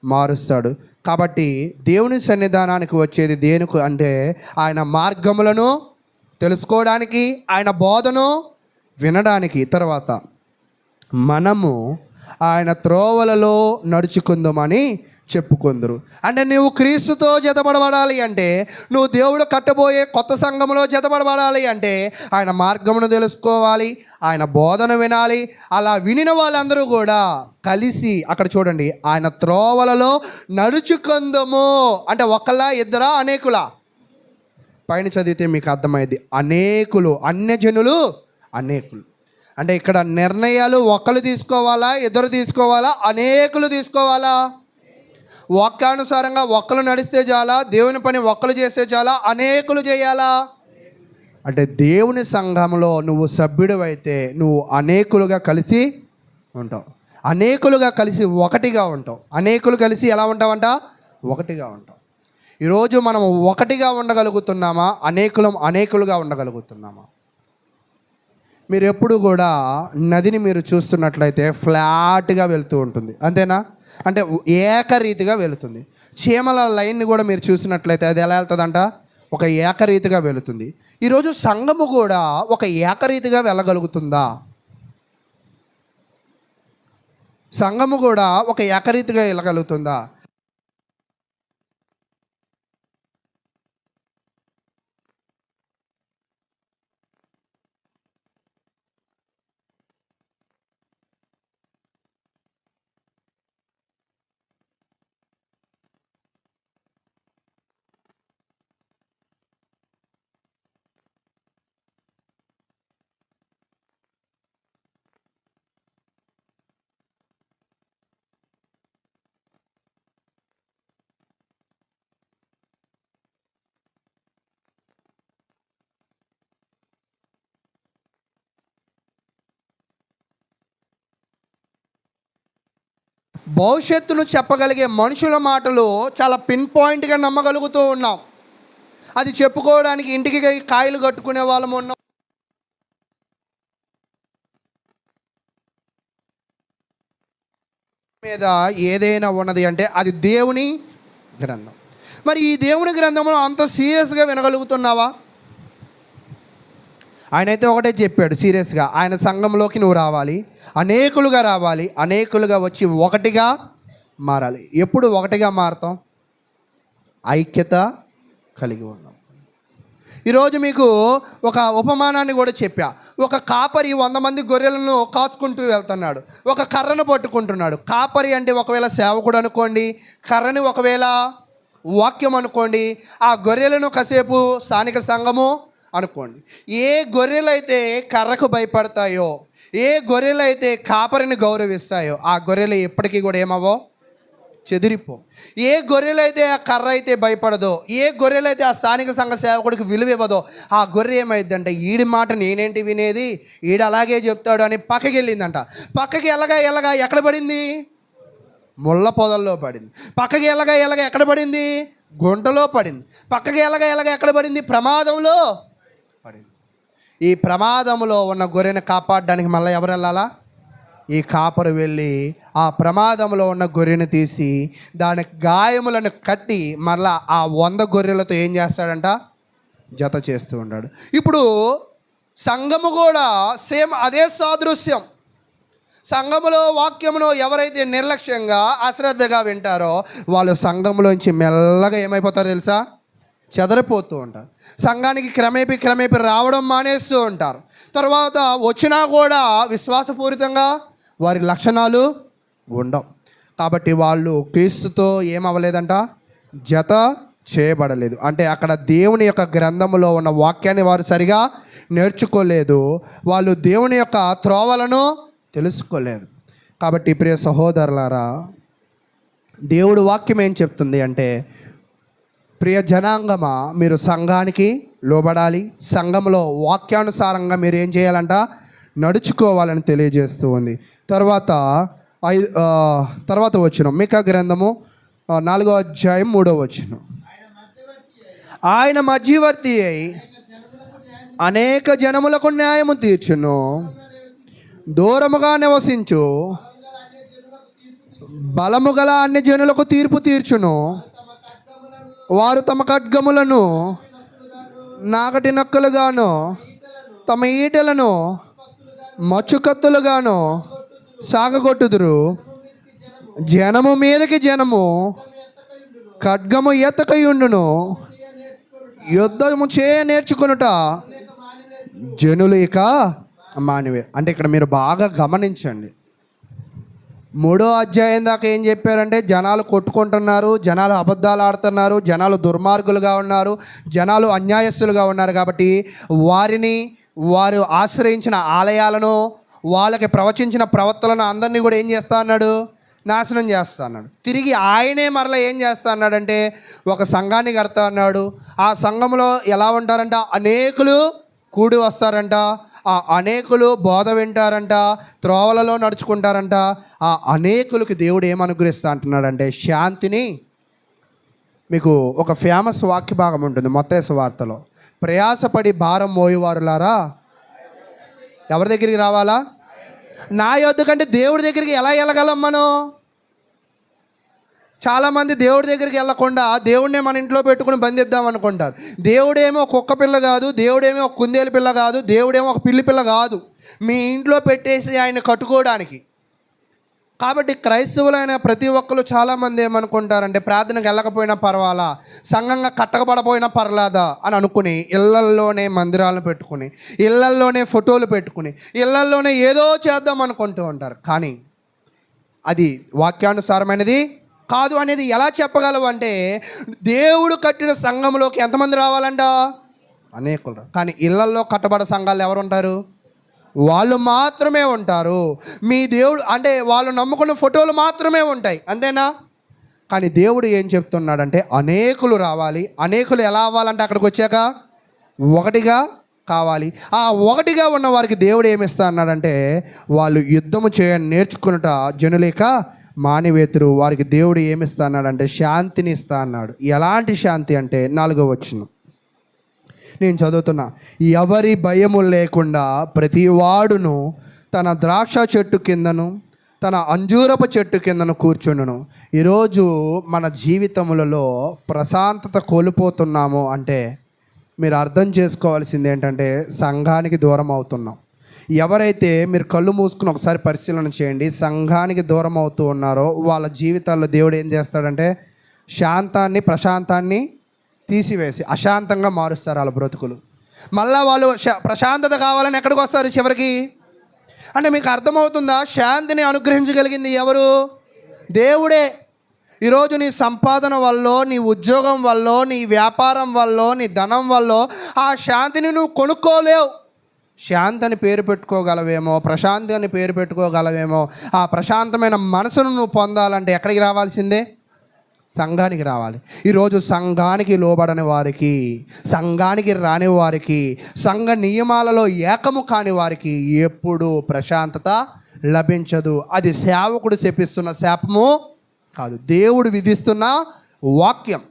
Speaker 1: మారుస్తాడు. కాబట్టి దేవుని సన్నిధానానికి వచ్చేది దేనికి అంటే, ఆయన మార్గములను తెలుసుకోవడానికి, ఆయన బోధను వినడానికి. తర్వాత మనము ఆయన త్రోవలలో నడుచుకుందామని చెప్పుకుందరు. అంటే నువ్వు క్రీస్తుతో జతపడబడాలి అంటే, నువ్వు దేవుడు కట్టబోయే కొత్త సంఘములో జతపడబడాలి అంటే ఆయన మార్గమును తెలుసుకోవాలి, ఆయన బోధన వినాలి. అలా వినిన వాళ్ళందరూ కూడా కలిసి అక్కడ చూడండి, ఆయన త్రోవలలో నడుచుకుందము. అంటే ఒకళ్ళ, ఇద్దరా, అనేకులా? పైన చదివితే మీకు అర్థమైంది. అనేకులు, అన్యజనులు, అనేకులు. అంటే ఇక్కడ నిర్ణయాలు ఒకళ్ళు తీసుకోవాలా, ఇద్దరు తీసుకోవాలా, అనేకులు తీసుకోవాలా? వాక్యానుసారంగా ఒక్కలు నడిస్తే చాలా, దేవుని పని ఒక్కలు చేస్తే చాలా, అనేకులు చేయాలా? అంటే దేవుని సంఘంలో నువ్వు సభ్యుడివైతే నువ్వు అనేకులుగా కలిసి ఉంటావు, అనేకులుగా కలిసి ఒకటిగా ఉంటావు. అనేకులు కలిసి ఎలా ఉంటావంట, ఒకటిగా ఉంటావు. ఈరోజు మనం ఒకటిగా ఉండగలుగుతున్నామా, అనేకులుగా ఉండగలుగుతున్నామా? మీరు ఎప్పుడు కూడా నదిని మీరు చూస్తున్నట్లయితే ఫ్లాట్గా వెళ్తూ ఉంటుంది, అంతేనా? అంటే ఏకరీతిగా వెళుతుంది. చీమల లైన్ని కూడా మీరు చూసినట్లయితే అది ఎలా వెళ్తుందంట, ఒక ఏకరీతిగా వెళుతుంది. ఈరోజు సంఘము కూడా ఒక ఏకరీతిగా వెళ్ళగలుగుతుందా? సంఘము కూడా ఒక ఏకరీతిగా వెళ్ళగలుగుతుందా? భవిష్యత్తును చెప్పగలిగే మనుషుల మాటలు చాలా పిన్ పాయింట్గా నమ్మగలుగుతూ ఉన్నాం. అది చెప్పుకోవడానికి ఇంటికి కాయలు కట్టుకునే వాళ్ళము ఉన్నాం. మీద ఏదైనా ఉన్నది అంటే అది దేవుని గ్రంథం. మరి ఈ దేవుని గ్రంథంలో అంత సీరియస్గా వినగలుగుతున్నావా? ఆయనైతే ఒకటే చెప్పాడు సీరియస్గా, ఆయన సంఘంలోకి నువ్వు రావాలి, అనేకులుగా రావాలి, అనేకులుగా వచ్చి ఒకటిగా మారాలి. ఎప్పుడు ఒకటిగా మారతాం? ఐక్యత కలిగి ఉన్నాం. ఈరోజు మీకు ఒక ఉపమానాన్ని కూడా చెప్పా. ఒక కాపరి 100 మంది గొర్రెలను కాచుకుంటూ వెళ్తున్నాడు, ఒక కర్రను పట్టుకుంటున్నాడు. కాపరి అంటే ఒకవేళ సేవకుడు అనుకోండి, కర్రని ఒకవేళ వాక్యం అనుకోండి, ఆ గొర్రెలను కాసేపు స్థానిక సంఘము అనుకోండి. ఏ గొర్రెలైతే కర్రకు భయపడతాయో, ఏ గొర్రెలైతే కాపరిని గౌరవిస్తాయో, ఆ గొర్రెలు ఎప్పటికీ కూడా ఏమవో చెదిరిపో. ఏ గొర్రెలైతే ఆ కర్ర అయితే భయపడదో, ఏ గొర్రెలైతే ఆ స్థానిక సంఘ సేవకుడికి విలువ ఇవ్వదో, ఆ గొర్రె ఏమైందంటే ఈడి మాట నేనేంటి వినేది, ఈడు అలాగే చెప్తాడు అని పక్కకి వెళ్ళిందంట. పక్కకి ఎలాగా ఎక్కడ పడింది? ముళ్ళ పొదల్లో పడింది. పక్కకి ఎలాగా ఎక్కడ పడింది? గుంటలో పడింది. పక్కకి ఎలాగా ఎక్కడ పడింది? ప్రమాదంలో పడింది. ఈ ప్రమాదంలో ఉన్న గొర్రెని కాపాడడానికి మళ్ళీ ఎవరు వెళ్ళాలా? ఈ కాపరు వెళ్ళి ఆ ప్రమాదంలో ఉన్న గొర్రెను తీసి దాని గాయములను కట్టి మళ్ళా ఆ 100 గొర్రెలతో ఏం చేస్తాడంట? జత చేస్తూ ఉన్నాడు. ఇప్పుడు సంఘము కూడా సేమ్ అదే సాదృశ్యం. సంఘములో వాక్యమును ఎవరైతే నిర్లక్ష్యంగా అశ్రద్ధగా వింటారో వాళ్ళు సంఘంలోంచి మెల్లగా ఏమైపోతారో తెలుసా? చెదరిపోతూ ఉంటారు. సంఘానికి క్రమేపీ రావడం మానేస్తూ ఉంటారు. తర్వాత వచ్చినా కూడా విశ్వాసపూరితంగా వారి లక్షణాలు ఉండవు. కాబట్టి వాళ్ళు క్రీస్తుతో ఏమవ్వలేదంట? జత చేయబడలేదు. అంటే అక్కడ దేవుని యొక్క గ్రంథములో ఉన్న వాక్యాన్ని వారు సరిగా నేర్చుకోలేదు. వాళ్ళు దేవుని యొక్క త్రోవలను తెలుసుకోలేదు. కాబట్టి ప్రియ సహోదరులారా, దేవుడు వాక్యం ఏం చెప్తుంది అంటే, ప్రియ జనాంగమా, మీరు సంఘానికి లోబడాలి, సంఘంలో వాక్యానుసారంగా మీరు ఏం చేయాలంట? నడుచుకోవాలని తెలియజేస్తూ ఉంది. తర్వాత వచనం మీకా గ్రంథము 4వ అధ్యాయం 3వ వచనం. ఆయన మధ్యవర్తి అయి అనేక జనములకు న్యాయము తీర్చును, దూరముగా నివసించు బలము గల అన్ని జనులకు తీర్పు తీర్చును. వారు తమ ఖడ్గములను నాగటి నక్కలుగాను తమ ఈటలను మచ్చుకత్తులుగాను సాగగొట్టుదురు. జనము మీదకి జనము ఖడ్గము ఎత్తకయుండును, యుద్ధము చేయ నేర్చుకొనుట జనులు ఇక మానివే. అంటే ఇక్కడ మీరు బాగా గమనించండి. 3వ అధ్యాయం దాకా ఏం చెప్పారంటే, జనాలు కొట్టుకుంటున్నారు, జనాలు అబద్ధాలు ఆడుతున్నారు, జనాలు దుర్మార్గులుగా ఉన్నారు, జనాలు అన్యాయస్తులుగా ఉన్నారు. కాబట్టి వారు ఆశ్రయించిన ఆలయాలను, వాళ్ళకి ప్రవచించిన ప్రవక్తలను అందరినీ కూడా ఏం చేస్తా అన్నాడు? నాశనం చేస్తా అన్నాడు. తిరిగి ఆయనే మరలా ఏం చేస్తా అన్నాడంటే, ఒక సంఘాన్ని కడతా అన్నాడు. ఆ సంఘంలో ఎలా ఉంటారంట? అనేకులు కూడి వస్తారంట, ఆ అనేకులు బోధ వింటారంట, త్రోవలలో నడుచుకుంటారంట. ఆ అనేకులకి దేవుడు ఏమనుగ్రహిస్తా అంటున్నాడంటే శాంతిని. మీకు ఒక ఫేమస్ వాక్య భాగం ఉంటుంది మత్తయి సువార్తలో, ప్రయాసపడి భారం మోయువారులారా ఎవరి దగ్గరికి రావాలా? నా యొద్ద కంటే దేవుడి దగ్గరికి ఎలా వెళ్ళగలం మనం? చాలామంది దేవుడి దగ్గరికి వెళ్ళకుండా దేవుడినే మన ఇంట్లో పెట్టుకుని బంధిద్దాం అనుకుంటారు. దేవుడేమో ఒక కుక్క పిల్ల కాదు, దేవుడేమో ఒక కుందేలు పిల్ల కాదు, దేవుడేమో ఒక పిల్లి పిల్ల కాదు, మీ ఇంట్లో పెట్టేసి ఆయన కట్టుకోవడానికి. కాబట్టి క్రైస్తవులైన ప్రతి ఒక్కరు చాలామంది ఏమనుకుంటారంటే, ప్రార్థనకు వెళ్ళకపోయినా పర్వాలా, సంఘంగా కట్టకపడపోయినా పర్లేదా అని అనుకుని ఇళ్లల్లోనే మందిరాలను పెట్టుకుని, ఇళ్లల్లోనే ఫోటోలు పెట్టుకుని, ఇళ్లల్లోనే ఏదో చేద్దాం అనుకుంటూ ఉంటారు. కానీ అది వాక్యానుసారమైనది కాదు అనేది ఎలా చెప్పగలవు అంటే, దేవుడు కట్టిన సంఘంలోకి ఎంతమంది రావాలంట? అనేకులు. కానీ ఇళ్లల్లో కట్టబడ సంఘాలు ఎవరు ఉంటారు? వాళ్ళు మాత్రమే ఉంటారు. మీ దేవుడు అంటే వాళ్ళు నమ్ముకున్న ఫోటోలు మాత్రమే ఉంటాయి, అంతేనా? కానీ దేవుడు ఏం చెప్తున్నాడంటే అనేకులు రావాలి. అనేకులు ఎలా అవ్వాలంటే అక్కడికి వచ్చాక ఒకటిగా కావాలి. ఆ ఒకటిగా ఉన్న వారికి దేవుడు ఏమిస్తా అన్నాడంటే, వాళ్ళు యుద్ధము చేయని నేర్చుకున్నట జనులేక మానివేతురు. వారికి దేవుడు ఏమిస్తా అన్నాడంటే శాంతిని ఇస్తా అన్నాడు. ఎలాంటి శాంతి అంటే 4వ వచనం నేను చదువుతున్నా. ఎవరి భయము లేకుండా ప్రతి వాడును తన ద్రాక్ష చెట్టు కిందను తన అంజూరపు చెట్టు కిందను కూర్చుండును. ఈరోజు మన జీవితములలో ప్రశాంతత కోల్పోతున్నాము అంటే మీరు అర్థం చేసుకోవాల్సింది ఏంటంటే, సంఘానికి దూరం అవుతున్నాం. ఎవరైతే మీరు కళ్ళు మూసుకుని ఒకసారి పరిశీలన చేయండి, సంఘానికి దూరం అవుతూ ఉన్నారో వాళ్ళ జీవితాల్లో దేవుడు ఏం చేస్తాడంటే శాంతాన్ని, ప్రశాంతాన్ని తీసివేసి అశాంతంగా మారుస్తారు వాళ్ళ బ్రతుకులు. మళ్ళీ వాళ్ళు ప్రశాంతత కావాలని ఎక్కడికి వస్తారు చివరికి? అంటే మీకు అర్థమవుతుందా? శాంతిని అనుగ్రహించగలిగింది ఎవరు? దేవుడే. ఈరోజు నీ సంపాదన వల్ల, నీ ఉద్యోగం వల్ల, నీ వ్యాపారం వల్ల, నీ ధనం వల్ల ఆ శాంతిని నువ్వు కొనుక్కోలేవు. శాంతి అని పేరు పెట్టుకోగలవేమో, ప్రశాంతి అని పేరు పెట్టుకోగలవేమో. ఆ ప్రశాంతమైన మనసును నువ్వు పొందాలంటే ఎక్కడికి రావాల్సిందే? సంఘానికి రావాలి. ఈరోజు సంఘానికి లోబడని వారికి, సంఘానికి రాని వారికి, సంఘ నియమాలలో ఏకము కాని వారికి ఎప్పుడూ ప్రశాంతత లభించదు. అది సేవకుడు శపిస్తున్న శాపము కాదు, దేవుడు విధిస్తున్న వాక్యం.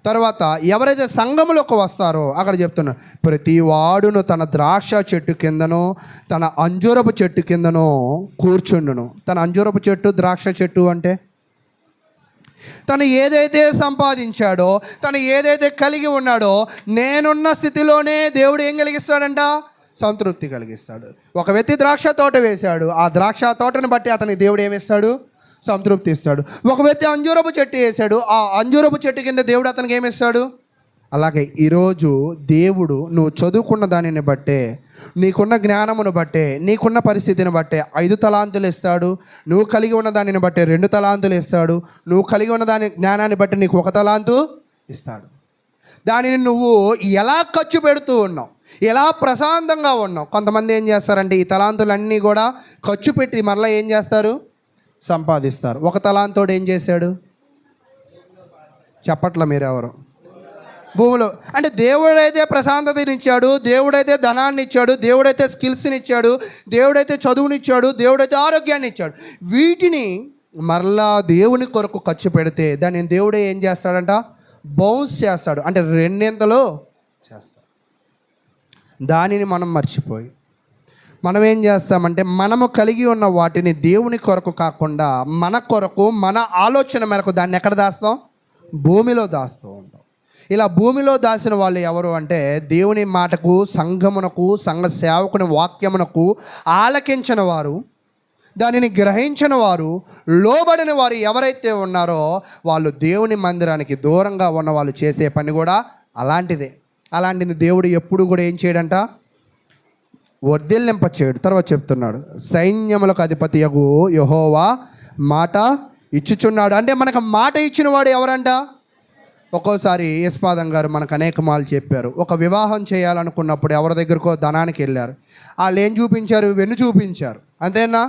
Speaker 1: తర్వాత ఎవరైతే సంఘములోకి వస్తారో అక్కడ చెప్తున్నారు, ప్రతి వాడును తన ద్రాక్ష చెట్టు కిందనో తన అంజూరపు చెట్టు కిందనో కూర్చుండును. తన అంజూరపు చెట్టు, ద్రాక్ష చెట్టు అంటే తను ఏదైతే సంపాదించాడో, తను ఏదైతే కలిగి ఉన్నాడో, నేనున్న స్థితిలోనే దేవుడు ఏం కలిగిస్తాడంట? సంతృప్తి కలిగిస్తాడు. ఒక వ్యక్తి ద్రాక్ష తోట వేశాడు, ఆ ద్రాక్ష తోటను బట్టి అతనికి దేవుడు ఏమిస్తాడు? సంతృప్తి ఇస్తాడు. ఒక వ్యక్తి అంజూరపు చెట్టు వేశాడు, ఆ అంజూరపు చెట్టు కింద దేవుడు అతనికి ఏమిస్తాడు? అలాగే ఈరోజు దేవుడు నువ్వు చదువుకున్న దానిని బట్టే, నీకున్న జ్ఞానమును బట్టే, నీకున్న పరిస్థితిని బట్టే 5 తలాంతులు ఇస్తాడు. నువ్వు కలిగి ఉన్న దానిని బట్టే 2 తలాంతులు ఇస్తాడు. నువ్వు కలిగి ఉన్న దాని జ్ఞానాన్ని బట్టి నీకు 1 తలాంతు ఇస్తాడు. దానిని నువ్వు ఎలా ఖర్చు పెడుతూ ఉన్నావు, ఎలా ప్రశాంతంగా ఉన్నావు. కొంతమంది ఏం చేస్తారంటే ఈ తలాంతులన్నీ కూడా ఖర్చు పెట్టి మరలా ఏం చేస్తారు? సంపాదిస్తారు. 1 తలాంతోడు ఏం చేశాడు? చెప్పట్ల మీరెవరు? భూమిలో. అంటే దేవుడైతే ప్రశాంతతనిచ్చాడు, దేవుడైతే ధనాన్ని ఇచ్చాడు, దేవుడైతే స్కిల్స్ని ఇచ్చాడు, దేవుడైతే చదువునిచ్చాడు, దేవుడైతే ఆరోగ్యాన్ని ఇచ్చాడు. వీటిని మరలా దేవుని కొరకు ఖర్చు పెడితే దాన్ని దేవుడే ఏం చేస్తాడంట? బౌన్స్ చేస్తాడు. అంటే 2 చేస్తాడు. దానిని మనం మర్చిపోయి మనం ఏం చేస్తామంటే మనము కలిగి ఉన్న వాటిని దేవుని కొరకు కాకుండా మన కొరకు, మన ఆలోచన మేరకు దాన్ని ఎక్కడ దాస్తాం? భూమిలో దాస్తూ ఉంటాం. ఇలా భూమిలో దాచిన వాళ్ళు ఎవరు అంటే దేవుని మాటకు, సంఘమునకు, సంఘ సేవకుని వాక్యమునకు ఆలకించిన వారు, దానిని గ్రహించిన వారు, లోబడిన వారు ఎవరైతే ఉన్నారో వాళ్ళు దేవుని మందిరానికి దూరంగా ఉన్న వాళ్ళు చేసే పని కూడా అలాంటిదే. అలాంటిది దేవుడు ఎప్పుడు కూడా ఏం చేయడంట? వర్ధిల్లింప చేయడు. తర్వాత చెప్తున్నాడు, సైన్యములకు అధిపతియగు యెహోవా మాట ఇచ్చుచున్నాడు. అంటే మనకు మాట ఇచ్చిన వాడు ఎవరంట? ఒక్కోసారి యశ్పాదం గారు మనకు అనేక మార్లు చెప్పారు. ఒక వివాహం చేయాలనుకున్నప్పుడు ఎవరి దగ్గరకో ధనానికి వెళ్ళారు. వాళ్ళు ఏం చూపించారు? వెన్ను చూపించారు. అంతేనా?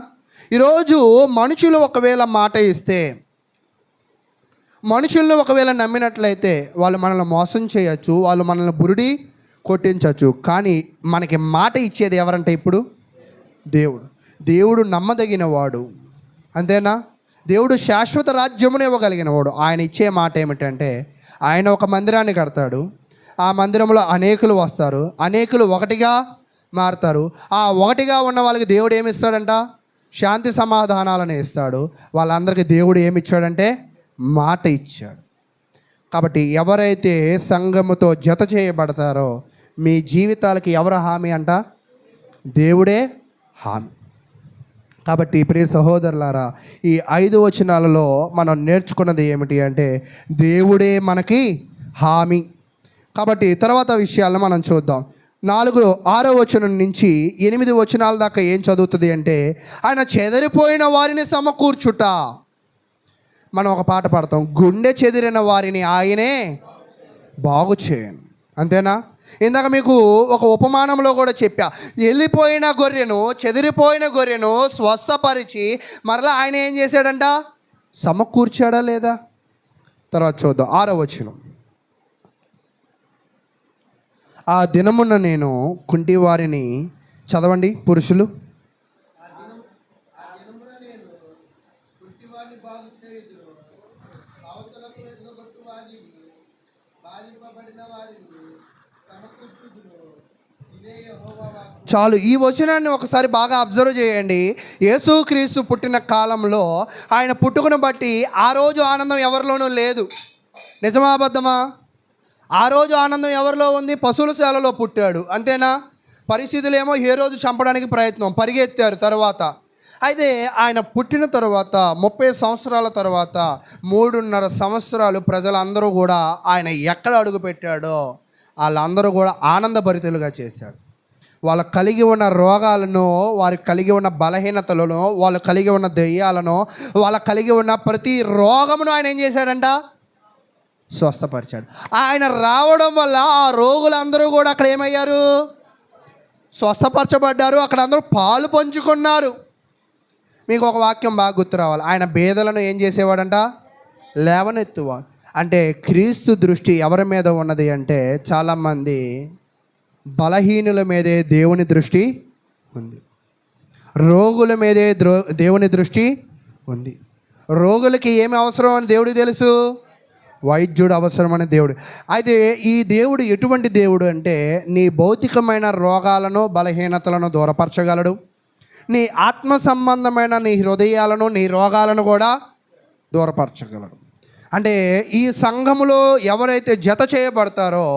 Speaker 1: ఈరోజు మనుషులు ఒకవేళ మాట ఇస్తే, మనుషులను ఒకవేళ నమ్మినట్లయితే వాళ్ళు మనల్ని మోసం చేయొచ్చు, వాళ్ళు మనల్ని బురిడి కొట్టించవచ్చు. కానీ మనకి మాట ఇచ్చేది ఎవరంటే ఇప్పుడు దేవుడు. దేవుడు నమ్మదగిన వాడు. అంతేనా? దేవుడు శాశ్వత రాజ్యమును ఇవ్వగలిగిన వాడు. ఆయన ఇచ్చే మాట ఏమిటంటే ఆయన ఒక మందిరాన్ని కడతాడు, ఆ మందిరంలో అనేకులు వస్తారు, అనేకులు ఒకటిగా మారుతారు. ఆ ఒకటిగా ఉన్న వాళ్ళకి దేవుడు ఏమి ఇస్తాడంట? శాంతి సమాధానాలను ఇస్తాడు. వాళ్ళందరికీ దేవుడు ఏమి ఇచ్చాడంటే మాట ఇచ్చాడు. కాబట్టి ఎవరైతే సంఘముతో జత చేయబడతారో మీ జీవితాలకి ఎవరు హామీ అంట? దేవుడే హామీ. కాబట్టి ప్రియ సహోదరులారా, ఈ 5 వచనాలలో మనం నేర్చుకున్నది ఏమిటి అంటే దేవుడే మనకి హామీ. కాబట్టి తర్వాత విషయాలను మనం చూద్దాం. 6వ వచనం నుంచి 8 వచనాల దాకా ఏం చదువుతుంది అంటే ఆయన చెదిరిపోయిన వారిని సమకూర్చుట. మనం ఒక పాట పాడతాం, గుండె చెదిరిన వారిని ఆయనే బాగు చేయను. అంతేనా? ఇందాక మీకు ఒక ఉపమానంలో కూడా చెప్పా, వెళ్ళిపోయిన గొర్రెను, చెదిరిపోయిన గొర్రెను స్వస్థపరిచి మరలా ఆయన ఏం చేశాడంట? సమకూర్చాడా లేదా? తర్వాత చూద్దాం 6వ వచనం. ఆ దినమున నేను కుంటివారిని, చదవండి పురుషులు, చాలు. ఈ వచనాన్ని ఒకసారి బాగా అబ్జర్వ్ చేయండి. యేసుక్రీస్తు పుట్టిన కాలంలో ఆయన పుట్టుకను బట్టి ఆ రోజు ఆనందం ఎవరిలోనూ లేదు. నిజమా అబద్ధమా? ఆ రోజు ఆనందం ఎవరిలో ఉంది? పశువుల శాలలో పుట్టాడు. అంతేనా? పరిస్థితులు ఏమో ఏ రోజు చంపడానికి ప్రయత్నం, పరిగెత్తారు. తర్వాత అయితే ఆయన పుట్టిన తర్వాత 30 సంవత్సరాల తర్వాత 3.5 సంవత్సరాలు ప్రజలందరూ కూడా ఆయన ఎక్కడ అడుగు పెట్టాడో వాళ్ళందరూ కూడా ఆనందభరితులుగా చేశాడు. వాళ్ళు కలిగి ఉన్న రోగాలను, వారికి కలిగి ఉన్న బలహీనతలను, వాళ్ళు కలిగి ఉన్న దెయ్యాలను, వాళ్ళ కలిగి ఉన్న ప్రతి రోగమును ఆయన ఏం చేశాడంట? స్వస్థపరిచాడు. ఆయన రావడం వల్ల ఆ రోగులందరూ కూడా అక్కడ ఏమయ్యారు? స్వస్థపరచబడ్డారు, అక్కడ అందరూ పాలు పంచుకున్నారు. మీకు ఒక వాక్యం బాగా గుర్తు రావాలి. ఆయన బేదలను ఏం చేసేవాడంట? లేవనెత్తువాడు. అంటే క్రీస్తు దృష్టి ఎవరి మీద ఉన్నది అంటే, చాలామంది బలహీనుల మీదే దేవుని దృష్టి ఉంది, రోగుల మీదే దేవుని దృష్టి ఉంది. రోగులకి ఏమి అవసరం అని దేవుడికి తెలుసు, వైద్యుడు అవసరమని దేవుడు. అయితే ఈ దేవుడు ఎటువంటి దేవుడు అంటే, నీ భౌతికమైన రోగాలను బలహీనతలను దూరపరచగలడు, నీ ఆత్మ సంబంధమైన నీ హృదయాలను నీ రోగాలను కూడా దూరపరచగలడు. అంటే ఈ సంఘములో ఎవరైతే జత చేయబడతారో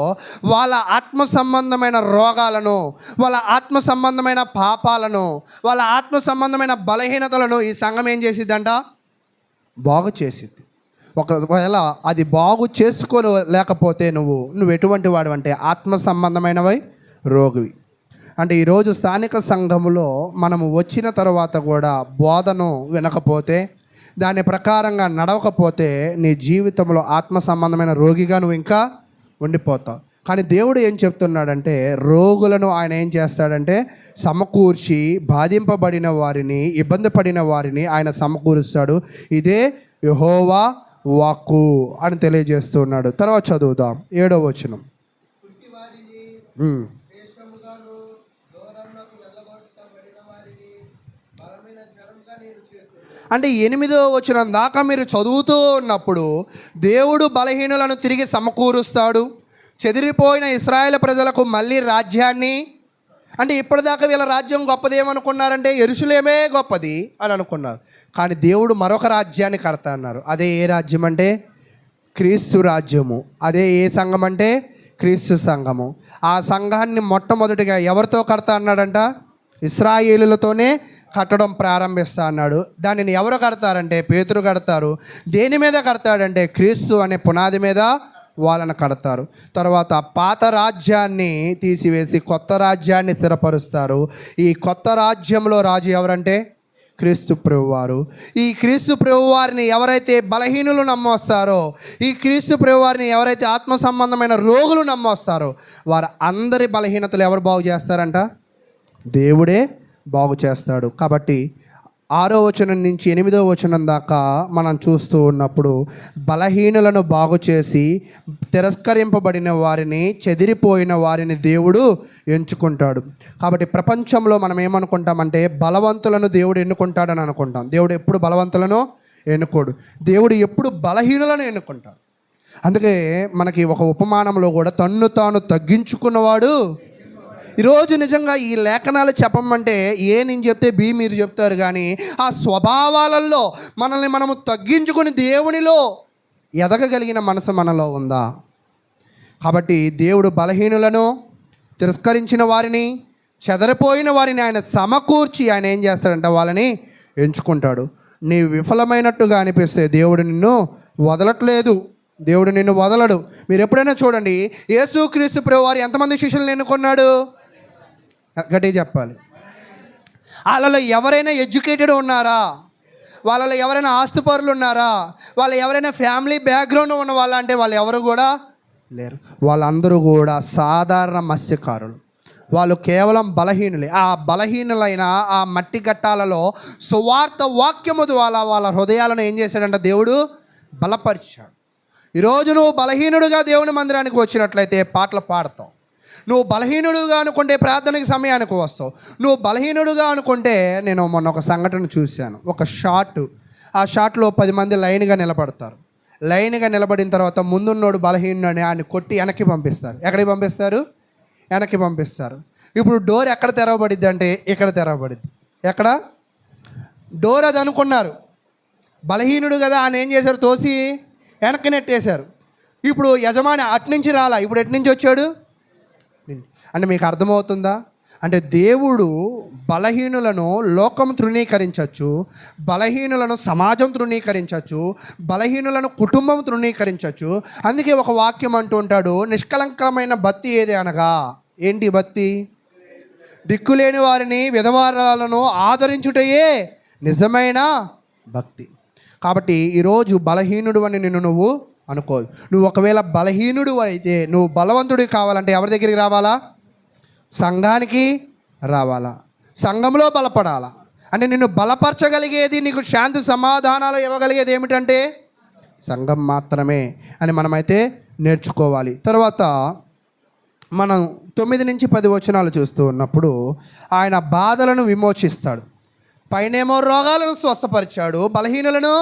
Speaker 1: వాళ్ళ ఆత్మ సంబంధమైన రోగాలను, వాళ్ళ ఆత్మ సంబంధమైన పాపాలను, వాళ్ళ ఆత్మ సంబంధమైన బలహీనతలను ఈ సంఘం ఏం చేసిద్దంట? బాగు చేసిద్ది. ఒకవేళ అది బాగు చేసుకొని లేకపోతే నువ్వు ఎటువంటి వాడు అంటే ఆత్మ సంబంధమైనవి రోగివి. అంటే ఈరోజు స్థానిక సంఘములో మనము వచ్చిన తర్వాత కూడా బోధను వినకపోతే, దాని ప్రకారంగా నడవకపోతే నీ జీవితంలో ఆత్మ సంబంధమైన రోగిగా నువ్వు ఇంకా ఉండిపోతావు. కానీ దేవుడు ఏం చెప్తున్నాడంటే, రోగులను ఆయన ఏం చేస్తాడంటే సమకూర్చి, బాధింపబడిన వారిని, ఇబ్బంది పడిన వారిని ఆయన సమకూరుస్తాడు. ఇదే యెహోవా వాక్కు అని తెలియజేస్తున్నాడు. తర్వాత చదువుదాం 7వ వచనం. అంటే 8వ వచనం దాకా మీరు చదువుతూ ఉన్నప్పుడు దేవుడు బలహీనులను తిరిగి సమకూరుస్తాడు, చెదిరిపోయిన ఇశ్రాయేలు ప్రజలకు మళ్ళీ రాజ్యాన్ని. అంటే ఇప్పటిదాకా వీళ్ళ రాజ్యం గొప్పదేమనుకున్నారంటే యెరూషలేమే గొప్పది అని అనుకున్నారు. కానీ దేవుడు మరొక రాజ్యాన్ని కడతా అన్నారు. అదే ఏ రాజ్యం అంటే క్రీస్తు రాజ్యము. అదే ఏ సంఘం అంటే క్రీస్తు సంఘము. ఆ సంఘాన్ని మొట్టమొదటిగా ఎవరితో కడతా అన్నాడంట? ఇశ్రాయేలులతోనే కట్టడం ప్రారంభిస్తా అన్నాడు. దానిని ఎవరు కడతారంటే పేతురు కడతారు. దేని మీద కడతాడంటే క్రీస్తు అనే పునాది మీద వాళ్ళని కడతారు. తర్వాత పాత రాజ్యాన్ని తీసివేసి కొత్త రాజ్యాన్ని స్థిరపరుస్తారు. ఈ కొత్త రాజ్యంలో రాజు ఎవరంటే క్రీస్తు ప్రభువారు. ఈ క్రీస్తు ప్రభువారిని ఎవరైతే బలహీనులు నమ్మొస్తారో, ఈ క్రీస్తు ప్రభువారిని ఎవరైతే ఆత్మ సంబంధమైన రోగులు నమ్మొస్తారో, వారు అందరి బలహీనతలు ఎవరు బాగు చేస్తారంట? దేవుడే బాగు చేస్తాడు. కాబట్టి 6వ వచనం నుంచి 8వ వచనం దాకా మనం చూస్తూ ఉన్నప్పుడు బలహీనులను బాగు చేసి, తిరస్కరింపబడిన వారిని, చెదిరిపోయిన వారిని దేవుడు ఎంచుకుంటాడు. కాబట్టి ప్రపంచంలో మనం ఏమనుకుంటామంటే బలవంతులను దేవుడు ఎన్నుకుంటాడని అనుకుంటాం. దేవుడు ఎప్పుడు బలవంతులను ఎన్నుకోడు, దేవుడు ఎప్పుడు బలహీనులను ఎన్నుకుంటాడు. అందుకే మనకి ఒక ఉపమానంలో కూడా తన్ను తాను తగ్గించుకున్నవాడు. ఈరోజు నిజంగా ఈ లేఖనాలు చెప్పమంటే ఏ నేను చెప్తే బి మీరు చెప్తారు, కానీ ఆ స్వభావాలలో మనల్ని మనము తగ్గించుకుని దేవునిలో ఎదగగలిగిన మనసు మనలో ఉందా? కాబట్టి దేవుడు బలహీనులను, తిరస్కరించిన వారిని, చెదరిపోయిన వారిని ఆయన సమకూర్చి ఆయన ఏం చేస్తాడంటే వాళ్ళని ఎంచుకుంటాడు. నీ విఫలమైనట్టుగా అనిపిస్తే దేవుడు నిన్ను వదలట్లేదు, దేవుడు నిన్ను వదలడు. మీరు ఎప్పుడైనా చూడండి, యేసుక్రీస్తు ప్రభువారు ఎంతమంది శిష్యులను ఎన్నుకున్నాడు? గట్టిగా చెప్పాలి. వాళ్ళలో ఎవరైనా ఎడ్యుకేటెడ్ ఉన్నారా? వాళ్ళలో ఎవరైనా ఆస్తిపరులు ఉన్నారా? వాళ్ళు ఎవరైనా ఫ్యామిలీ బ్యాక్గ్రౌండ్ ఉన్న వాళ్ళ అంటే వాళ్ళు ఎవరు కూడా లేరు. వాళ్ళందరూ కూడా సాధారణ మత్స్యకారులు. వాళ్ళు కేవలం బలహీనులే. ఆ బలహీనులైన ఆ మట్టి గట్టాలలో సువార్త వాక్యము ద్వారా వాళ్ళ హృదయాలను ఏం చేశాడంటే దేవుడు బలపరిచాడు. ఈరోజు నువ్వు బలహీనుడుగా దేవుని మందిరానికి వచ్చినట్లయితే పాటలు పాడతావు. నువ్వు బలహీనుడుగా అనుకుంటే ప్రార్థనకి సమయానికి వస్తావు. నువ్వు బలహీనుడుగా అనుకుంటే, నేను మొన్న ఒక సంఘటన చూశాను. ఒక షాట్, ఆ షాట్లో 10 మంది లైన్గా నిలబడతారు. లైన్గా నిలబడిన తర్వాత ముందున్నోడు బలహీనుడని ఆయన కొట్టి వెనక్కి పంపిస్తారు. ఎక్కడికి పంపిస్తారు? వెనక్కి పంపిస్తారు. ఇప్పుడు డోర్ ఎక్కడ తెరవబడిద్ది అంటే ఇక్కడ తెరవబడిద్ది. ఎక్కడ? డోర్ అది అనుకున్నారు. బలహీనుడు కదా ఆయన ఏం చేశారు? తోసి వెనక్కి నెట్టేశారు. ఇప్పుడు యజమాని అట్నుంచి రాలా, ఇప్పుడు ఎట్నుంచి వచ్చాడు అంటే మీకు అర్థమవుతుందా? అంటే దేవుడు బలహీనులను లోకం తృణీకరించవచ్చు, బలహీనులను సమాజం తృణీకరించవచ్చు, బలహీనులను కుటుంబం తృణీకరించవచ్చు. అందుకే ఒక వాక్యం అంటూ ఉంటాడు, నిష్కలంకమైన భక్తి ఏది అనగా, ఏంటి భక్తి? దిక్కులేని వారిని, విధవరాలను ఆదరించుటయే నిజమైన భక్తి. కాబట్టి ఈరోజు బలహీనుడు అని నిన్ను నువ్వు అనుకోదు. నువ్వు ఒకవేళ బలహీనుడు అయితే, నువ్వు బలవంతుడివి కావాలంటే ఎవరి దగ్గరికి రావాలా? సంఘానికి రావాలా, సంఘంలో బలపడాలా. అంటే నిన్ను బలపరచగలిగేది, నీకు శాంతి సమాధానాలు ఇవ్వగలిగేది ఏమిటంటే సంఘం మాత్రమే అని మనమైతే నేర్చుకోవాలి. తర్వాత మనం 9-10 వచనాలు చూస్తూ ఉన్నప్పుడు ఆయన బాధలను విమోచిస్తాడు. పైనేమో రోగాలను స్వస్థపరిచాడు, బలహీనులను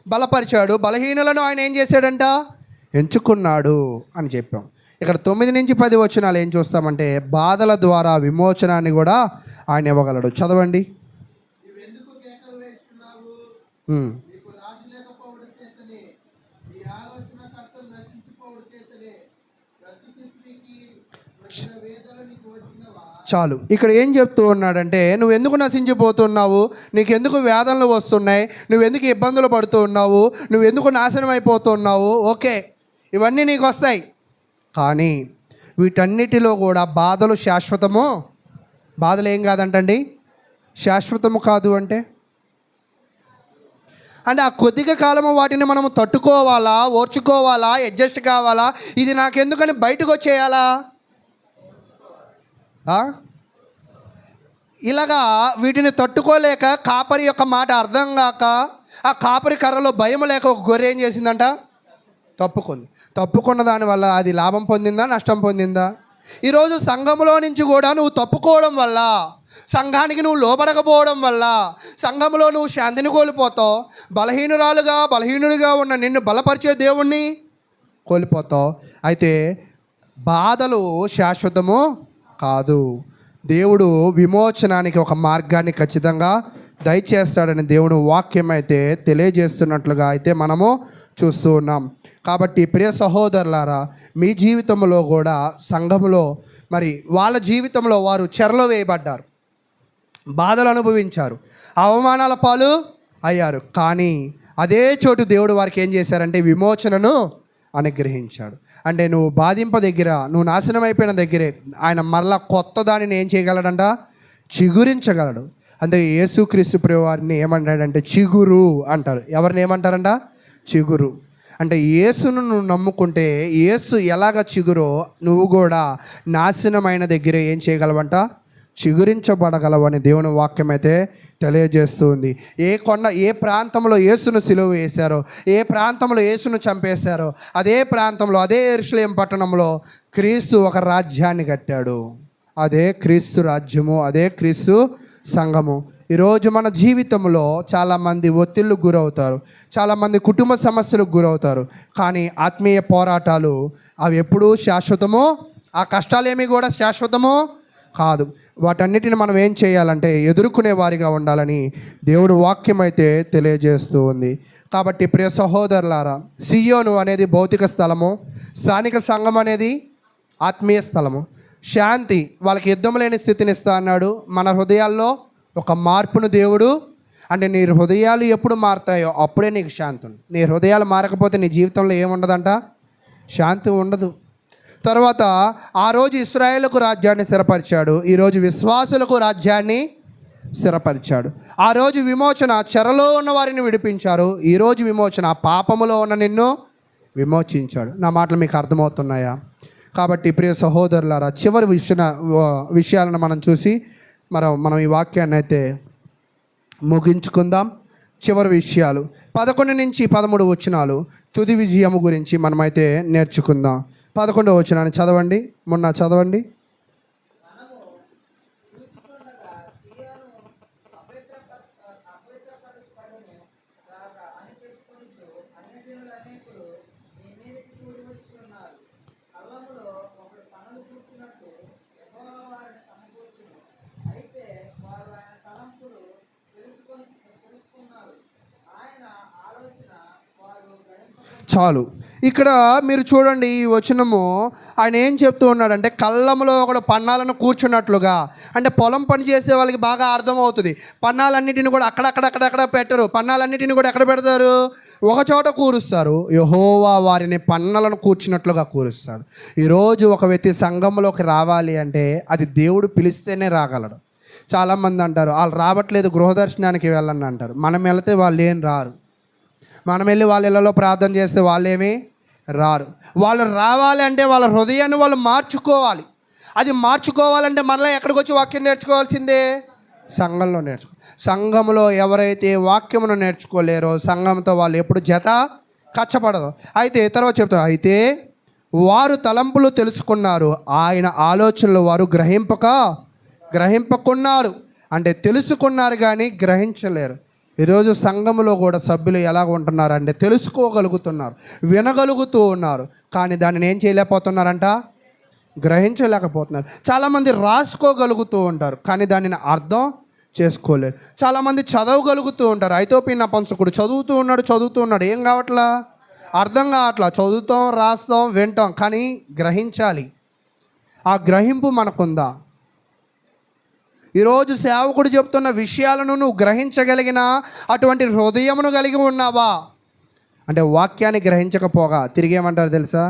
Speaker 1: బలపరిచాడు. బలహీనులను ఆయన ఏం చేశాడంట? ఎంచుకున్నాడు అని చెప్పాం. ఇక్కడ 9-10 వచనాలు ఏం చూస్తామంటే బాధల ద్వారా విమోచనాన్ని కూడా ఆయన ఇవ్వగలడు. చదవండి. చాలు. ఇక్కడ ఏం చెప్తూ ఉన్నాడంటే నువ్వెందుకు నశించిపోతున్నావు, నీకెందుకు వేదనలు వస్తున్నాయి, నువ్వెందుకు ఇబ్బందులు పడుతూ ఉన్నావు, నువ్వెందుకు నాశనం అయిపోతున్నావు, ఓకే ఇవన్నీ నీకు వస్తాయి, కానీ వీటన్నిటిలో కూడా బాధలు శాశ్వతము. బాధలు ఏం కాదంటండి, శాశ్వతము కాదు. అంటే ఆ కొద్దిగా కాలము వాటిని మనము తట్టుకోవాలా, ఓర్చుకోవాలా, అడ్జస్ట్ కావాలా, ఇది నాకెందుకని బయటకు వచ్చేయాలా? ఇలాగా వీటిని తట్టుకోలేక కాపరి యొక్క మాట అర్థం కాక ఆ కాపరి కర్రలో భయం లేక ఒక గొర్రె ఏం చేసిందంట? తప్పుకుంది. తప్పుకున్న దానివల్ల అది లాభం పొందిందా, నష్టం పొందిందా? ఈరోజు సంఘంలో నుంచి కూడా నువ్వు తప్పుకోవడం వల్ల, సంఘానికి నువ్వు లోబడకపోవడం వల్ల సంఘంలో నువ్వు శాంతిని కోల్పోతావు. బలహీనుడిగా ఉన్న నిన్ను బలపరిచే దేవుణ్ణి కోల్పోతావు. అయితే బాధలు శాశ్వతము కాదు. దేవుడు విమోచనానికి ఒక మార్గాన్ని ఖచ్చితంగా దయచేస్తాడని దేవుడు వాక్యం అయితే తెలియజేస్తున్నట్లుగా అయితే మనము చూస్తూ ఉన్నాం. కాబట్టి ప్రియ సహోదరులారా, మీ జీవితంలో కూడా సంఘంలో మరి వాళ్ళ జీవితంలో వారు చెరలో వేయబడ్డారు, బాధలు అనుభవించారు, అవమానాల పాలు అయ్యారు. కానీ అదే చోటు దేవుడు వారికి ఏం చేశారంటే విమోచనను అనుగ్రహించాడు. అంటే నువ్వు బాధింప దగ్గర, నువ్వు నాశనం అయిపోయిన దగ్గరే ఆయన మరలా కొత్త దానిని ఏం చేయగలడంట? చిగురించగలడు. అందుకే యేసుక్రీస్తు ప్రభువారిని ఏమంటాడంటే చిగురు అంటారు. ఎవరిని ఏమంటారంట? చిగురు. అంటే యేసును నువ్వు నమ్ముకుంటే యేసు ఎలాగ చిగురో నువ్వు కూడా నాశనమైన దగ్గరే ఏం చేయగలవంట? చిగురించబడగలవని దేవుని వాక్యం అయితే తెలియజేస్తుంది. ఏ ప్రాంతంలో యేసును సిలువ వేశారో, ఏ ప్రాంతంలో యేసును చంపేశారో అదే ప్రాంతంలో, అదే యెరూషలేము పట్టణంలో క్రీస్తు ఒక రాజ్యాన్ని కట్టాడు. అదే క్రీస్తు రాజ్యము, అదే క్రీస్తు సంఘము. ఈరోజు మన జీవితంలో చాలామంది ఒత్తిళ్ళకు గురవుతారు, చాలామంది కుటుంబ సమస్యలకు గురవుతారు. కానీ ఆత్మీయ పోరాటాలు అవి ఎప్పుడూ శాశ్వతము, ఆ కష్టాలేమీ కూడా శాశ్వతము కాదు. వాటన్నిటిని మనం ఏం చేయాలంటే ఎదుర్కొనే వారిగా ఉండాలని దేవుడు వాక్యం అయితే తెలియజేస్తూ ఉంది. కాబట్టి ప్రియ సహోదరులారా, సియోను అనేది భౌతిక స్థలము, స్థానిక సంఘం అనేది ఆత్మీయ స్థలము. శాంతి, వాళ్ళకి యుద్ధం లేని స్థితిని ఇస్తా అన్నాడు. మన హృదయాల్లో ఒక మార్పును దేవుడు, అంటే నీ హృదయాలు ఎప్పుడు మారుతాయో అప్పుడే నీకు శాంతి ఉంది. నీ హృదయాలు మారకపోతే నీ జీవితంలో ఏముండదంట? శాంతి ఉండదు. తర్వాత ఆ రోజు ఇశ్రాయేలుకు రాజ్యాన్ని స్థిరపరిచాడు, ఈరోజు విశ్వాసులకు రాజ్యాన్ని స్థిరపరిచాడు. ఆ రోజు విమోచన చెరలో ఉన్న వారిని విడిపించారు, ఈరోజు విమోచన పాపములో ఉన్న నిన్ను విమోచించాడు. నా మాటలు మీకు అర్థమవుతున్నాయా? కాబట్టి ప్రియ సహోదరులారా, చివరి విషయాలను మనం చూసి మనం ఈ వాక్యాన్ని అయితే ముగించుకుందాం. చివరి విషయాలు 11-13 వచనాలు తుది విజయము గురించి మనమైతే నేర్చుకుందాం. 11వ వచనాన్ని చదవండి, మొన్న చదవండి. చాలు. ఇక్కడ మీరు చూడండి, ఈ వచనము ఆయన ఏం చెప్తూ ఉన్నాడంటే కళ్ళములో ఒకడు పన్నాలను కూర్చున్నట్లుగా. అంటే పొలం పని చేసే వాళ్ళకి బాగా అర్థమవుతుంది. పన్నాలన్నిటిని కూడా అక్కడక్కడ పెట్టరు, పన్నాలన్నిటిని కూడా ఎక్కడ పెడతారు? ఒక చోట కూరుస్తారు. యెహోవా వారిని పన్నలను కూర్చున్నట్లుగా కూరుస్తాడు. ఈరోజు ఒక వ్యక్తి సంఘంలోకి రావాలి అంటే అది దేవుడు పిలిస్తేనే రాగలడు. చాలామంది అంటారు వాళ్ళు రావట్లేదు, గృహదర్శనానికి వెళ్ళండి అంటారు. మనం వెళితే వాళ్ళు ఏం రారు. మనం వెళ్ళి వాళ్ళ ఇళ్ళలో ప్రార్థన చేస్తే వాళ్ళేమీ రారు. వాళ్ళు రావాలి అంటే వాళ్ళ హృదయాన్ని వాళ్ళు మార్చుకోవాలి. అది మార్చుకోవాలంటే మరలా ఎక్కడికి వచ్చి వాక్యం నేర్చుకోవాల్సిందే, సంఘంలో సంఘంలో ఎవరైతే వాక్యమును నేర్చుకోలేరో సంఘంతో వాళ్ళు ఎప్పుడు జత కచ్చపడదు. అయితే తర్వాత చెప్తారు, అయితే వారు తలంపులు తెలుసుకున్నారు, ఆయన ఆలోచనలు వారు గ్రహింపకున్నారు. అంటే తెలుసుకున్నారు కానీ గ్రహించలేరు. ఈరోజు సంఘంలో కూడా సభ్యులు ఎలాగ ఉంటున్నారంటే తెలుసుకోగలుగుతున్నారు, వినగలుగుతూ ఉన్నారు, కానీ దానిని ఏం చేయలేకపోతున్నారంట, గ్రహించలేకపోతున్నారు. చాలామంది రాసుకోగలుగుతూ ఉంటారు కానీ దానిని అర్థం చేసుకోలేరు. చాలామంది చదవగలుగుతూ ఉంటారు. ఐతోపి నపుంసకుడు చదువుతూ ఉన్నాడు, ఏం కావట్లా, అర్థం కావట్లా. చదువుతాం, రాస్తాం, వింటాం, కానీ గ్రహించాలి. ఆ గ్రహింపు మనకుందా? ఈరోజు సేవకుడు చెప్తున్న విషయాలను నువ్వు గ్రహించగలిగిన అటువంటి హృదయమును కలిగి ఉన్నావా అంటే వాక్యాన్ని గ్రహించకపోగా తిరిగి ఏమంటారు తెలుసా,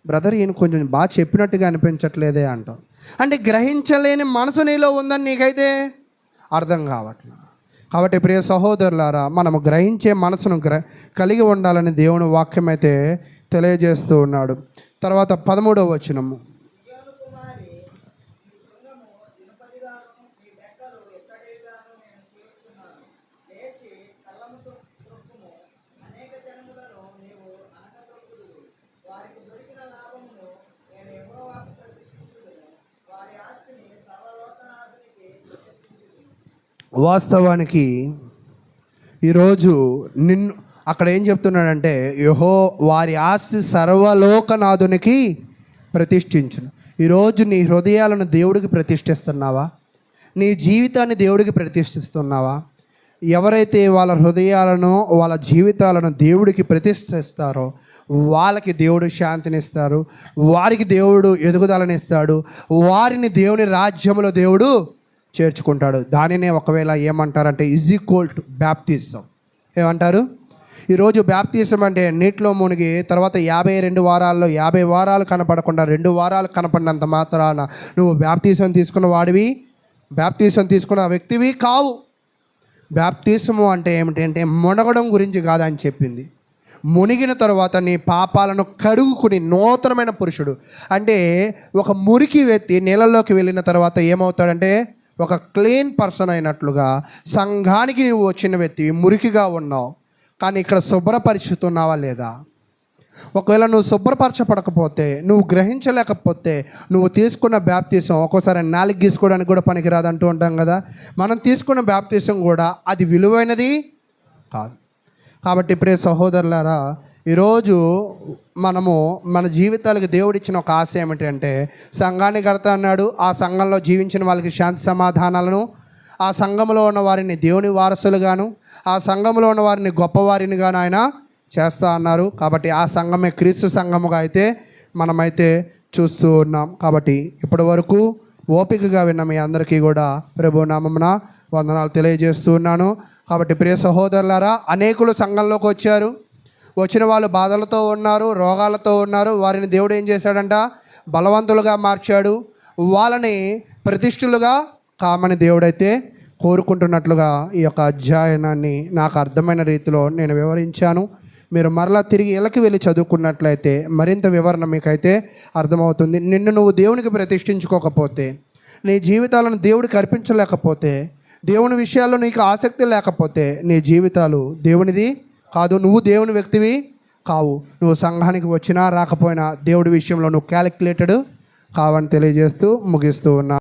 Speaker 1: బ్రదర్ ఈయన కొంచెం బాగా చెప్పినట్టుగా అనిపించట్లేదే అంటాం. అంటే గ్రహించలేని మనసు నీలో ఉందని నీకైతే అర్థం కావట్లేదు. కాబట్టి ప్రియ సహోదరులారా, మనము గ్రహించే మనసును కలిగి ఉండాలని దేవుని వాక్యం అయితే తెలియజేస్తూ ఉన్నాడు. తర్వాత 13వ వచనము, వాస్తవానికి ఈరోజు నిన్ను అక్కడ ఏం చెప్తున్నాడంటే, వారి ఆస్తి సర్వలోకనాథునికి ప్రతిష్ఠించును. ఈరోజు నీ హృదయాలను దేవుడికి ప్రతిష్ఠిస్తున్నావా? నీ జీవితాన్ని దేవుడికి ప్రతిష్ఠిస్తున్నావా? ఎవరైతే వాళ్ళ హృదయాలను వాళ్ళ జీవితాలను దేవుడికి ప్రతిష్ఠిస్తారో వాళ్ళకి దేవుడు శాంతినిస్తారు, వారికి దేవుడు ఎదుగుదలనిస్తాడు, వారిని దేవుని రాజ్యంలో దేవుడు చేర్చుకుంటాడు. దానినే ఒకవేళ ఏమంటారంటే ఈక్వల్ టు బ్యాప్టిజం. ఏమంటారు? ఈరోజు బ్యాప్టిజం అంటే నీటిలో మునిగి తర్వాత 52 వారాల్లో 50 వారాలు కనపడకుండా 2 వారాలు కనపడినంత మాత్రాన నువ్వు బ్యాప్టిజం తీసుకున్న వాడివి, బ్యాప్టిజం తీసుకున్న వ్యక్తివి కావు. బ్యాప్టిజము అంటే ఏమిటంటే మునగడం గురించి కాదని చెప్పింది. మునిగిన తర్వాత నీ పాపాలను కడుగుకుని నూతనమైన పురుషుడు అంటే ఒక మురికి వ్యక్తి నీళ్ళలోకి వెళ్ళిన తర్వాత ఏమవుతాడంటే ఒక క్లీన్ పర్సన్ అయినట్లుగా సంఘానికి నువ్వు వచ్చిన వ్యక్తి మురికిగా ఉన్నావు, కానీ ఇక్కడ శుభ్రపరుచుతున్నావా లేదా? ఒకవేళ నువ్వు శుభ్రపరచపడకపోతే, నువ్వు గ్రహించలేకపోతే, నువ్వు తీసుకున్న బ్యాప్టిజం ఒక్కోసారి నాలుగు గీసుకోవడానికి కూడా పనికిరాదు అంటూ ఉంటాం కదా. మనం తీసుకున్న బ్యాప్టిజం కూడా అది విలువైనది కాదు. కాబట్టి ప్రియ సహోదరులారా, ఈరోజు మనము మన జీవితాలకు దేవుడిచ్చిన ఒక ఆశ ఏమిటంటే సంఘాన్ని కడతా అన్నాడు. ఆ సంఘంలో జీవించిన వాళ్ళకి శాంతి సమాధానాలను, ఆ సంఘంలో ఉన్న వారిని దేవుని వారసులుగాను, ఆ సంఘంలో ఉన్న వారిని గొప్పవారిని గాను ఆయన చేస్తా అన్నారు. కాబట్టి ఆ సంఘమే క్రీస్తు సంఘముగా అయితే మనమైతే చూస్తూ ఉన్నాం. కాబట్టి ఇప్పటి వరకు ఓపికగా విన్న మీ అందరికీ కూడా ప్రభు నామమున వందనాలు తెలియజేస్తూ ఉన్నాను. కాబట్టి ప్రియ సహోదరులారా, అనేకులు సంఘంలోకి వచ్చారు. వచ్చిన వాళ్ళు బాధలతో ఉన్నారు, రోగాలతో ఉన్నారు. వారిని దేవుడు ఏం చేశాడంట, బలవంతులుగా మార్చాడు. వాళ్ళని ప్రతిష్ఠులుగా కామని దేవుడైతే కోరుకుంటున్నట్లుగా ఈ యొక్క అధ్యయనాన్ని నాకు అర్థమైన రీతిలో నేను వివరించాను. మీరు మరలా తిరిగి ఇళ్ళకి వెళ్ళి చదువుకున్నట్లయితే మరింత వివరణ మీకైతే అర్థమవుతుంది. నిన్ను నువ్వు దేవునికి ప్రతిష్ఠించుకోకపోతే, నీ జీవితాలను దేవుడికి అర్పించలేకపోతే, దేవుని విషయాల్లో నీకు ఆసక్తి లేకపోతే నీ జీవితాలు దేవునిది కాదు, నువ్వు దేవుని వ్యక్తివి కావు. నువ్వు సంఘానికి వచ్చినా రాకపోయినా దేవుడి విషయంలో నువ్వు క్యాలిక్యులేటెడ్ కావని తెలియజేస్తూ ముగిస్తూ ఉన్నా.